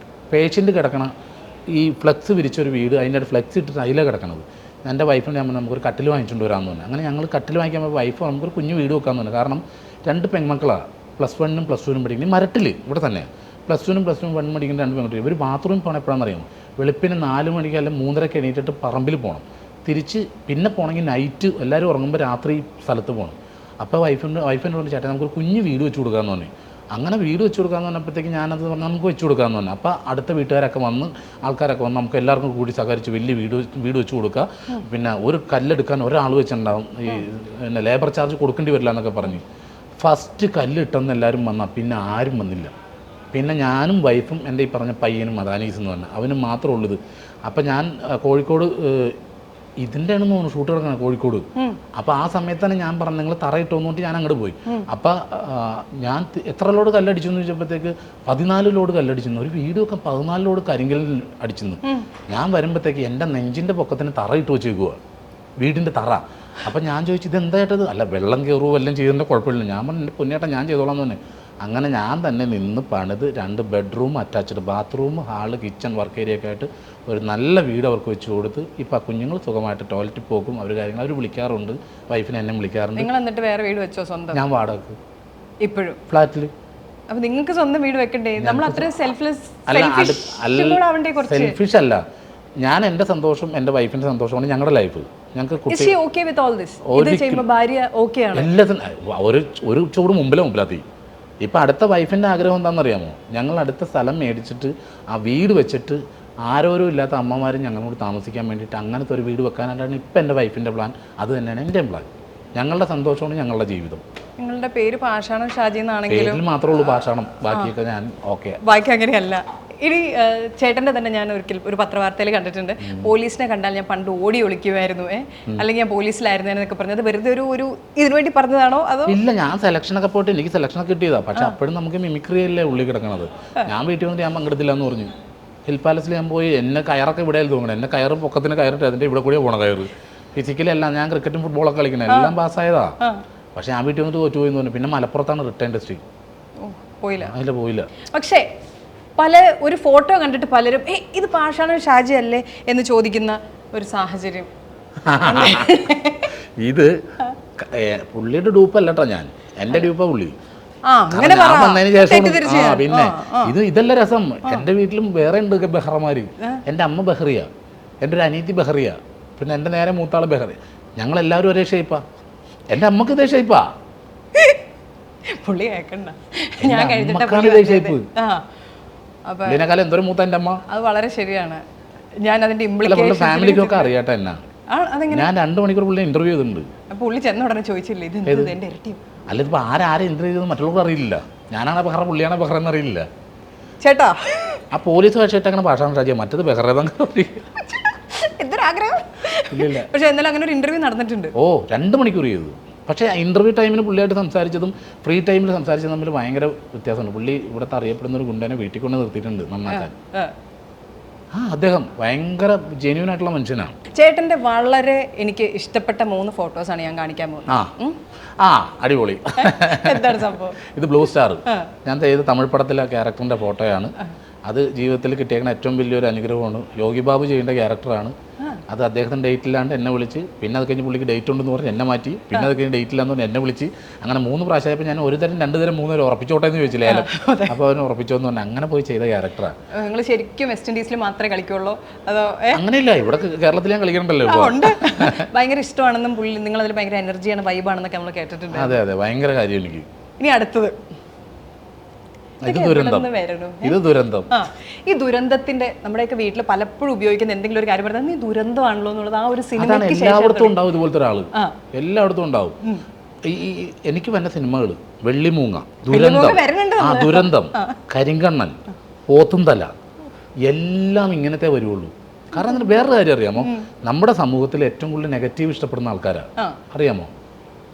പേഷ്യൻ്റ് കിടക്കണ ഈ ഫ്ലെക്സ് വിരിച്ചൊരു വീട്, അതിൻ്റെ ഫ്ലെക്സ് ഇട്ടിട്ട് അതിലാണ് കിടക്കണത്. എൻ്റെ വൈഫിന് ഞാൻ നമുക്കൊരു കട്ടിൽ വാങ്ങിച്ചുകൊണ്ട് വരാമെന്ന് പറഞ്ഞു. അങ്ങനെ ഞങ്ങൾ കട്ടിൽ വാങ്ങിക്കാൻ വൈഫ് നമുക്കൊരു കുഞ്ഞു വീട് വെക്കാമെന്ന് പറഞ്ഞു. കാരണം 2 പെൺമക്കളാണ്, +1 +2 പഠിക്കുന്നത് മരട്ടിൽ ഇവിടെ തന്നെ. +2 +1 പഠിക്കുന്ന 2 പെൺകുട്ടികൾ. ഇവർ ബാത്റൂമിൽ പോകണം എപ്പോഴാണെന്ന് അറിയാമോ? വെളുപ്പിന് 4 മണിക്ക് അല്ലെങ്കിൽ 3:30 എണീറ്റിട്ട് പറമ്പിൽ പോകണം, തിരിച്ച് പിന്നെ പോകണമെങ്കിൽ നൈറ്റ് എല്ലാവരും ഉറങ്ങുമ്പോൾ രാത്രി സ്ഥലത്ത് പോകണം. അപ്പോൾ വൈഫിൻ്റെ കൊണ്ട് ചേട്ടാ നമുക്കൊരു കുഞ്ഞ് വീട് വെച്ച് കൊടുക്കാമെന്ന് പറഞ്ഞു. അങ്ങനെ വീട് വെച്ച് കൊടുക്കാമെന്ന് പറഞ്ഞപ്പോഴത്തേക്ക് ഞാനത് പറഞ്ഞാൽ നമുക്ക് വെച്ച് കൊടുക്കാമെന്ന് പറഞ്ഞു. അപ്പോൾ അടുത്ത വീട്ടുകാരൊക്കെ വന്ന് ആൾക്കാരൊക്കെ വന്ന് നമുക്ക് എല്ലാവർക്കും കൂടി സഹകരിച്ച് വലിയ വീട് വെച്ച് കൊടുക്കുക. പിന്നെ ഒരു കല്ലെടുക്കാൻ ഒരാൾ വെച്ചിട്ടുണ്ടാവും, ഈ പിന്നെ ലേബർ ചാർജ് കൊടുക്കേണ്ടി വരില്ല എന്നൊക്കെ പറഞ്ഞ്. ഫസ്റ്റ് കല്ലിട്ടെന്ന് എല്ലാവരും വന്നാൽ പിന്നെ ആരും വന്നില്ല. പിന്നെ ഞാനും വൈഫും എൻ്റെ ഈ പറഞ്ഞ പയ്യനും അദാനീസ് എന്ന് പറഞ്ഞാൽ അവനും മാത്രമേ ഉള്ളത്. അപ്പം ഞാൻ കോഴിക്കോട് ഇതിൻ്റെ ആണെന്ന് തോന്നുന്നു ഷൂട്ട് കിടക്കണം കോഴിക്കോട്. അപ്പോൾ ആ സമയത്ത് തന്നെ ഞാൻ പറഞ്ഞു നിങ്ങൾ തറയിട്ട് വന്നിട്ട് ഞാൻ അങ്ങോട്ട് പോയി. അപ്പം ഞാൻ എത്ര ലോഡ് കല്ലടിച്ചു എന്ന് ചോദിച്ചപ്പോഴത്തേക്ക് 14 ലോഡ് കല്ലടിച്ചു. ഒരു വീട് ഒക്കെ 14 ലോഡ് കരിങ്കല്ലിൽ അടിച്ചെന്ന്. ഞാൻ വരുമ്പോഴത്തേക്ക് എൻ്റെ നെഞ്ചിൻ്റെ പൊക്കത്തിന് തറയിട്ട് വെച്ചേക്കുക, വീടിൻ്റെ തറ. അപ്പം ഞാൻ ചോദിച്ചു ഇതെന്തായിട്ടത്? അല്ല വെള്ളം കയറുമോ എല്ലാം ചെയ്തതിൻ്റെ കുഴപ്പമില്ല. ഞാൻ പറഞ്ഞു എൻ്റെ പൊന്നേട്ടാ ഞാൻ ചെയ്തോളാം എന്ന് തന്നെ. അങ്ങനെ ഞാൻ തന്നെ നിന്ന് പണിത് 2 bedroom attached, bathroom, hall, kitchen, work area ഒക്കെ ആയിട്ട് ഒരു നല്ല വീട് അവർക്ക് വെച്ച് കൊടുത്ത് ഇപ്പോൾ ആ കുഞ്ഞുങ്ങൾ സുഖമായിട്ട് ടോയ്ലറ്റിൽ പോകും, അവർ കാര്യങ്ങൾ അവർ വിളിക്കാറുണ്ട്, വൈഫിനെ എന്നെ വിളിക്കാറുണ്ട്. നിങ്ങൾ എന്നിട്ട് വേറെ വീട് വെച്ചോ സ്വന്തം? ഞാൻ വാടക ഇപ്പോഴും ഫ്ലാറ്റിൽ. അപ്പോൾ നിങ്ങൾക്ക് സ്വന്തം വീട് വെക്കണ്ടേ? നമ്മൾ അത്രയും സെൽഫിഷ് അല്ല. ഞാൻ എൻ്റെ സന്തോഷം എൻ്റെ വൈഫിൻ്റെ സന്തോഷമാണ് ഞങ്ങളുടെ ലൈഫ്. ഞങ്ങൾക്ക് Is she okay with all this? ഇത് ചെയ്യുമ്പോൾ ഭാര്യ ഓക്കെ ആണ്? എല്ലാത്തിനും ഒരു ചൂട് മുമ്പിലാത്തി. ഇപ്പം അടുത്ത വൈഫിൻ്റെ ആഗ്രഹം എന്താണെന്നറിയാമോ? ഞങ്ങൾ അടുത്ത സ്ഥലം മേടിച്ചിട്ട് ആ വീട് വെച്ചിട്ട് ആരോരും ഇല്ലാത്ത അമ്മമാരും ഞങ്ങളോട് താമസിക്കാൻ വേണ്ടിയിട്ട് അങ്ങനത്തെ ഒരു വീട് വെക്കാനായിട്ടാണ് ഇപ്പം എൻ്റെ വൈഫിൻ്റെ പ്ലാൻ. അത് തന്നെയാണ് എൻ്റെ പ്ലാൻ. ഞങ്ങളുടെ സന്തോഷമാണ് ഞങ്ങളുടെ ജീവിതം. നിങ്ങളുടെ പേര് പാഷാണം ഷാജി എന്നാണെങ്കിലും പേരിൽ മാത്രമേ ഉള്ളൂ പാഷാണം, ബാക്കിയൊക്കെ ഞാൻ ഓക്കെ. ബാക്കി അങ്ങനെയല്ല. ഇനി ചേട്ടൻ്റെ തന്നെ ഞാൻ ഒരു പത്രവാർത്തയിൽ കണ്ടിട്ടുണ്ട്, പോലീസിനെ കണ്ടാൽ ഞാൻ പണ്ട് ഓടി ഒളിക്കുമായിരുന്നു, അല്ലെങ്കിൽ ഞാൻ പോലീസിലായിരുന്നു എന്നൊക്കെ പറഞ്ഞത് വെറുതെ ഒരു ഇതിനു വേണ്ടി പറഞ്ഞതാണോ അതോ? ഇല്ല, ഞാൻ സെലക്ഷനൊക്കെ പോയിട്ട് എനിക്ക് സെലക്ഷനൊക്കെ കിട്ടിയതാണ്. പക്ഷെ അപ്പോഴും നമുക്ക് മിമിക്രി അല്ലേ ഉള്ളിൽ കിടക്കണത്. ഞാൻ വീട്ടിൽ വന്നിട്ട് ഞാൻ പങ്കെടുത്തില്ല എന്ന് പറഞ്ഞു. ഹിൽ പാലസിൽ ഞാൻ പോയി, എന്നെ കയറൊക്കെ ഇവിടെ തോന്നണം, എന്നെ കയറ് പൊക്കത്തിന് കയറിട്ട് അതിൻ്റെ ഇവിടെ കൂടിയാണ് പോണ കയറ്. ഫിസിക്കലി അല്ല, ഞാൻ ക്രിക്കറ്റും ഫുട്ബോളൊക്കെ കളിക്കണേ, എല്ലാം പാസ്സായതാ. പക്ഷെ ഞാൻ വീട്ടിൽ വന്നിട്ട് തോറ്റുപോയി എന്ന് പറഞ്ഞു. പിന്നെ മലപ്പുറത്താണ് റിട്ടേൺ ഡിസ്ട്രിക്ട്, പോയില്ല. പക്ഷേ ഒരു ഫോട്ടോ കണ്ടിട്ട് പലരും ഇത് പാഷാണം ഷാജി അല്ലേ എന്ന് ചോദിക്കുന്ന ഒരു സാഹചര്യം. ഇത് പുള്ളിയുടെ ഡ്യൂപ്പല്ല കേട്ടോ, ഞാൻ എൻ്റെ ഡ്യൂപ്പാ പുള്ളി. വന്നതിന് ശേഷം പിന്നെ ഇതല്ല രസം. എൻ്റെ വീട്ടിലും വേറെ ഉണ്ട് ബഹ്റമാര്. എൻ്റെ അമ്മ ബഹ്റിയ, എൻ്റെ ഒരു അനീതി ബഹ്റിയ, പിന്നെ എൻ്റെ നേരെ മൂത്താള് ബഹ്റിയ. ഞങ്ങളെല്ലാവരും ഒരേ ഷേപ്പാ. എൻ്റെ അമ്മക്ക് ഇതേ ഷേപ്പാ. പുള്ളി കേൾക്കണ്ട, ഇതേ ഷേപ്പ്. ഇതിനേക്കാളും എന്തൊരു മൂത്ത എൻ്റെ അമ്മ. അത് വളരെ ശരിയാണ്. ഞാൻ അതിന്റെ ഫാമിലിക്കൊക്കെ അറിയാട്ടെ എന്നാ. ഞാൻ 2 മണിക്കൂർ പുള്ളി ഇന്റർവ്യൂ ചെയ്തിട്ടുണ്ട്. പുള്ളി ചെന്ന ഉടനെ ചോദിച്ചില്ലേ ഇത് എന്റെ ഇരട്ടി? അല്ല, ഇതിപ്പോ ആരെ ഇന്റർവ്യൂ ചെയ്തത് മറ്റുള്ളവർക്ക് അറിയില്ല. ഞാനാണ് ബഹ്റ, പുള്ളിയാണ് ബഹ്റ എന്നറിയില്ല. ചേട്ടാ, ആ പോലീസ് ഭാഷയായിട്ട് അങ്ങനെ ഭാഷാണ് ഷാജിയ, മറ്റത് ബഹ്റേതാ. എന്തൊരാഗ്രഹം. പക്ഷെ എന്നാലും അങ്ങനെ ഒരു ഇന്റർവ്യൂ നടന്നിട്ടുണ്ട്. 2 മണിക്കൂർ ചെയ്തു. പക്ഷേ ഇന്റർവ്യൂ ടൈമിന് പുള്ളിയായിട്ട് സംസാരിച്ചതും ഫ്രീ ടൈമിൽ സംസാരിച്ചതും തമ്മിൽ ഭയങ്കര വ്യത്യാസമുണ്ട്. പുള്ളി ഇവിടുത്തെ അറിയപ്പെടുന്ന ഒരു ഗുണ്ടനെ വീട്ടിൽ കൊണ്ട് നിർത്തിയിട്ടുണ്ട് നന്നാക്കാൻ. അദ്ദേഹം ഭയങ്കര ജെന്യൂൻ ആയിട്ടുള്ള മനുഷ്യനാണ്. ചേട്ടന്റെ വളരെ എനിക്ക് ഇഷ്ടപ്പെട്ട 3 ഫോട്ടോസാണ് ഞാൻ കാണിക്കാൻ പോകുന്നത്. അടിപൊളി. എന്താണ് സംഭവം? ഇത് ബ്ലൂ സ്റ്റാർ. ഞാൻ ചെയ്ത തമിഴ് പടത്തിലെ ക്യാരക്ടറിന്റെ ഫോട്ടോയാണ്. അത് ജീവിതത്തിൽ കിട്ടിയേക്കുന്ന ഏറ്റവും വലിയൊരു അനുഗ്രഹമാണ്. യോഗി ബാബു ചെയ്യേണ്ട ക്യാരക്ടറാണ് അത്. അദ്ദേഹത്തിൻ്റെ ഡേറ്റ് ഇല്ലാണ്ട് എന്നെ വിളിച്ച്, പിന്നെ അത് കഴിഞ്ഞ് പുള്ളിക്ക് ഡേറ്റ് ഉണ്ടെന്ന് പറഞ്ഞ് എന്നെ മാറ്റി, പിന്നെ അത് കഴിഞ്ഞ് ഡേറ്റ് ഇല്ലാന്ന് പറഞ്ഞ് എന്നെ വിളിച്ച്, അങ്ങനെ 3 പ്രാവശ്യമായപ്പോൾ ഞാൻ 1 തരം 2 തരം 3 തരം ഉറപ്പിച്ചോട്ടെ എന്ന് ചോദിച്ചില്ല ലേലം. അപ്പോൾ അവന് ഉറപ്പിച്ചോന്ന് പറഞ്ഞാൽ അങ്ങനെ പോയി ചെയ്ത ക്യാരക്ടറാണ്. നിങ്ങൾ ശരിക്കും വെസ്റ്റ് ഇൻഡീസിൽ മാത്രമേ കളിക്കുള്ളൂ അതോ? അങ്ങനെയില്ല, ഇവിടെ കേരളത്തിൽ ഞാൻ കളിക്കണ്ടല്ലോ. ഭയങ്കര ഇഷ്ടമാണെന്നും പുള്ളി നിങ്ങളതിൽ ഭയങ്കര എനർജിയാണ്, വൈബാണെന്നൊക്കെ നമ്മൾ കേട്ടിട്ടുണ്ട്. അതെ, ഭയങ്കര കാര്യം എനിക്ക്. ഇനി അടുത്തത് ഇത് ദുരന്തം. ഈ ദുരന്തത്തിന്റെ നമ്മുടെയൊക്കെ വീട്ടിൽ പലപ്പോഴും ഉപയോഗിക്കുന്ന എന്തെങ്കിലും ഒരു കാര്യം പറഞ്ഞാൽ നീ ദുരന്തമാണല്ലോ എന്നുള്ളത് ആ ഒരു സിനിമയ്ക്ക് എല്ലായിടത്തും ഉണ്ടാവും. ഇതുപോലത്തെ ഒരാള് എല്ലായിടത്തും ഉണ്ടാവും. എനിക്ക് വന്ന സിനിമകൾ വെള്ളിമൂങ്ങ, ദുരന്തം, കരിങ്കണ്ണൻ, പോത്തുംതല എല്ലാം ഇങ്ങനത്തെ വരുള്ളൂ. കാരണം അതിന് വേറൊരു കാര്യം അറിയാമോ? നമ്മുടെ സമൂഹത്തിൽ ഏറ്റവും കൂടുതൽ നെഗറ്റീവ് ഇഷ്ടപ്പെടുന്ന ആൾക്കാരാണ്. അറിയാമോ?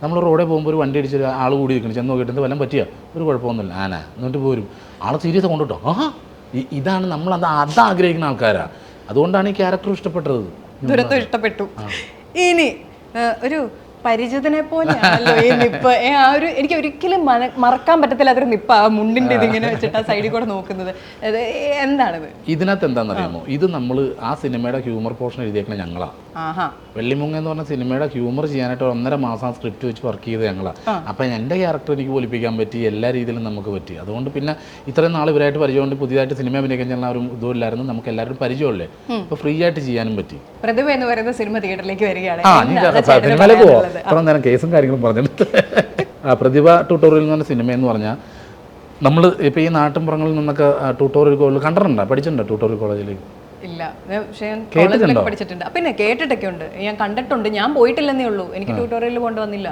നമ്മൾ റോഡിൽ പോകുമ്പോൾ ഒരു വണ്ടി അടിച്ച് ആൾ കൂടി നിൽക്കണം, ചെന്ന് നോക്കിയിട്ട് എന്ത് വല്ലതും പറ്റിയ ഒരു കുഴപ്പമൊന്നുമില്ല, എന്നിട്ട് പോരും. ആളെ സീരിയസ് കൊണ്ടുട്ടോ. ഇതാണ് നമ്മൾ അത് ആഗ്രഹിക്കുന്ന ആൾക്കാരാണ്. അതുകൊണ്ടാണ് ഈ ക്യാരക്ടർ ഇഷ്ടപ്പെട്ടത്. ദുരന്തം ഇഷ്ടപ്പെട്ടു. ഇനി ഒരു പരിചിതനെ പോലെയാണല്ലോ ഈ നിപ്പ്. ആ ഒരു എനിക്ക് ഒരിക്കലും മറക്കാൻ പറ്റത്തില്ല അതൊരു നിപ്പ. ആ മുണ്ടിന്റെ ഇതിങ്ങനെ വെച്ചിട്ട് ആ സൈഡിൽ കൂടെ നോക്കുന്നത് എന്താണിത്? ഇതിനകത്ത് എന്താണെന്നറിയാമോ? ഇത് നമ്മൾ ആ സിനിമയുടെ ഹ്യൂമർ പോർഷൻ എഴുതിയേക്കണ ഞങ്ങളാ. വെള്ളിമുങ്ങ എന്ന് പറഞ്ഞ സിനിമയുടെ ഹ്യൂമർ ചെയ്യാനായിട്ട് 1.5 മാസം സ്ക്രിപ്റ്റ് വെച്ച് വർക്ക് ചെയ്ത് ഞങ്ങളാണ്. അപ്പം എൻ്റെ ക്യാരക്ടർ എനിക്ക് പൊലിപ്പിക്കാൻ പറ്റി, എല്ലാ രീതിയിലും നമുക്ക് പറ്റി. അതുകൊണ്ട് പിന്നെ ഇത്രയും നാൾ ഇവരായിട്ട് പരിചയമുണ്ട്. പുതിയതായിട്ട് സിനിമ അഭിനയിക്കാൻ ചെന്ന ഒരു ഇതുമില്ലായിരുന്നു, നമുക്ക് എല്ലാവരും പരിചയമുള്ളേ. അപ്പോൾ ഫ്രീ ആയിട്ട് ചെയ്യാനും പറ്റി. പ്രതിഭ എന്ന് പറയുന്ന സിനിമ തിയേറ്ററിലേക്ക് വരികയാണ്. സിനിമയിലേക്ക് പോവാം. അത്ര നേരം കേസും കാര്യങ്ങളും പറഞ്ഞിട്ട്. പ്രതിഭ ട്യൂട്ടോറിയൽ എന്ന് പറഞ്ഞ സിനിമ എന്ന് പറഞ്ഞാൽ നമ്മൾ ഇപ്പോൾ ഈ നാട്ടിൻപുറങ്ങളിൽ നിന്നൊക്കെ ട്യൂട്ടോറിയൽ കോളേജ് കണ്ടിട്ടുണ്ടോ? പഠിച്ചിട്ടുണ്ടോ ട്യൂട്ടോറിയൽ കോളേജിൽ? ഇല്ല, പക്ഷേ കോളേജിലൊക്കെ പഠിച്ചിട്ടുണ്ട്. പിന്നെ കേട്ടിട്ടൊക്കെ ഉണ്ട്, ഞാൻ കണ്ടിട്ടുണ്ട്. ഞാൻ പോയിട്ടില്ലെന്നേ ഉള്ളൂ. എനിക്ക് ട്യൂട്ടോറിയലിൽ കൊണ്ടുവന്നില്ല.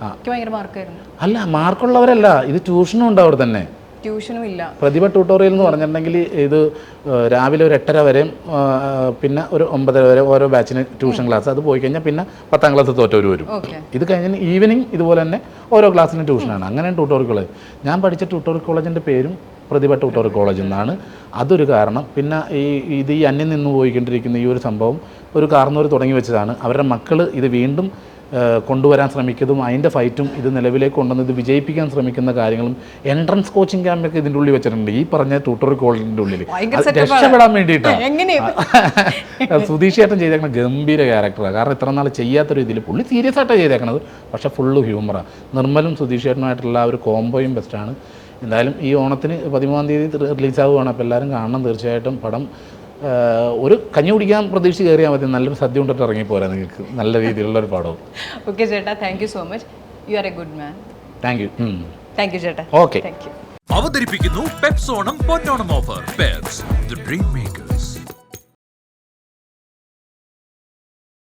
എനിക്ക് ഭയങ്കര മാർക്കായിരുന്നു. അല്ല, മാർക്കുള്ളവരല്ല, ഇത് ട്യൂഷനും ഉണ്ട് അവിടെ തന്നെ. ട്യൂഷനും ഇല്ല. പ്രതിഭ ട്യൂട്ടോറിയൽ എന്ന് പറഞ്ഞിട്ടുണ്ടെങ്കിൽ ഇത് രാവിലെ ഒരു 8:30 വരെയും പിന്നെ ഒരു 9:30 വരെ ഓരോ ബാച്ചിന് ട്യൂഷൻ ക്ലാസ്. അത് പോയി കഴിഞ്ഞാൽ പിന്നെ 10ാം ക്ലാസ് തോറ്റവർ വരും. ഇത് കഴിഞ്ഞാൽ ഈവനിങ് ഇതുപോലെ തന്നെ ഓരോ ക്ലാസ്സിന് ട്യൂഷനാണ്. അങ്ങനെയാണ് ട്യൂട്ടോറിയൽ കോളേജ്. ഞാൻ പഠിച്ച ട്യൂട്ടോറിയൽ കോളേജിൻ്റെ പേരും പ്രതിഭ ട്യൂട്ടോറിയൽ കോളേജ് എന്നാണ്. അതൊരു കാരണം. പിന്നെ ഈ അന്യം നിന്ന് പോയിക്കൊണ്ടിരിക്കുന്ന ഈ ഒരു സംഭവം ഒരു കാരണവർ തുടങ്ങി വെച്ചതാണ്. അവരുടെ മക്കൾ ഇത് വീണ്ടും കൊണ്ടുവരാൻ ശ്രമിക്കുന്നതും അതിൻ്റെ ഫൈറ്റും ഇത് നിലവിലേക്ക് കൊണ്ടുവന്ന് ഇത് വിജയിപ്പിക്കാൻ ശ്രമിക്കുന്ന കാര്യങ്ങളും എൻട്രൻസ് കോച്ചിങ് ക്യാമ്പൊക്കെ ഇതിൻ്റെ ഉള്ളിൽ വെച്ചിട്ടുണ്ട്. ഈ പറഞ്ഞ ട്യൂട്ടോറിയൽ കോളേജിൻ്റെ ഉള്ളിൽ രക്ഷപ്പെടാൻ വേണ്ടിയിട്ടാണ്. സുധീഷ് ചേട്ടൻ ചെയ്തേക്കുന്ന ഗംഭീര ക്യാരക്ടറാണ്. കാരണം ഇത്ര നാൾ ചെയ്യാത്തൊരു ഇതിൽ പുള്ളി സീരിയസ് ആയിട്ടാണ് ചെയ്തേക്കണത്, പക്ഷേ ഫുള്ള് ഹ്യൂമറാണ്. നിർമ്മലും സുധീഷ് ചേട്ടനുമായിട്ടുള്ള ഒരു കോംബോയും ബെസ്റ്റാണ്. എന്തായാലും ഈ ഓണത്തിന് 13-ാം തീയതി റിലീസാവുകയാണ്. അപ്പോൾ എല്ലാവരും കാണണം തീർച്ചയായിട്ടും. പടം ഒരു കഞ്ഞി കുടിക്കാൻ പ്രതീക്ഷിച്ച് കയറിയാൽ മതി, നല്ലൊരു സദ്യ കൊണ്ടിട്ട് ഇറങ്ങിപ്പോരാ നിങ്ങൾക്ക്, നല്ല രീതിയിലുള്ളൊരു പാടവും. ഓക്കെ ചേട്ടാ, thank you so much. You are a good man. Thank you. Thank you ചേട്ടാ. ഓക്കെ. Thank you. അവതരിപ്പിക്കുന്നു പെപ്സോണം പൊന്നോണം offer Peps the dream maker.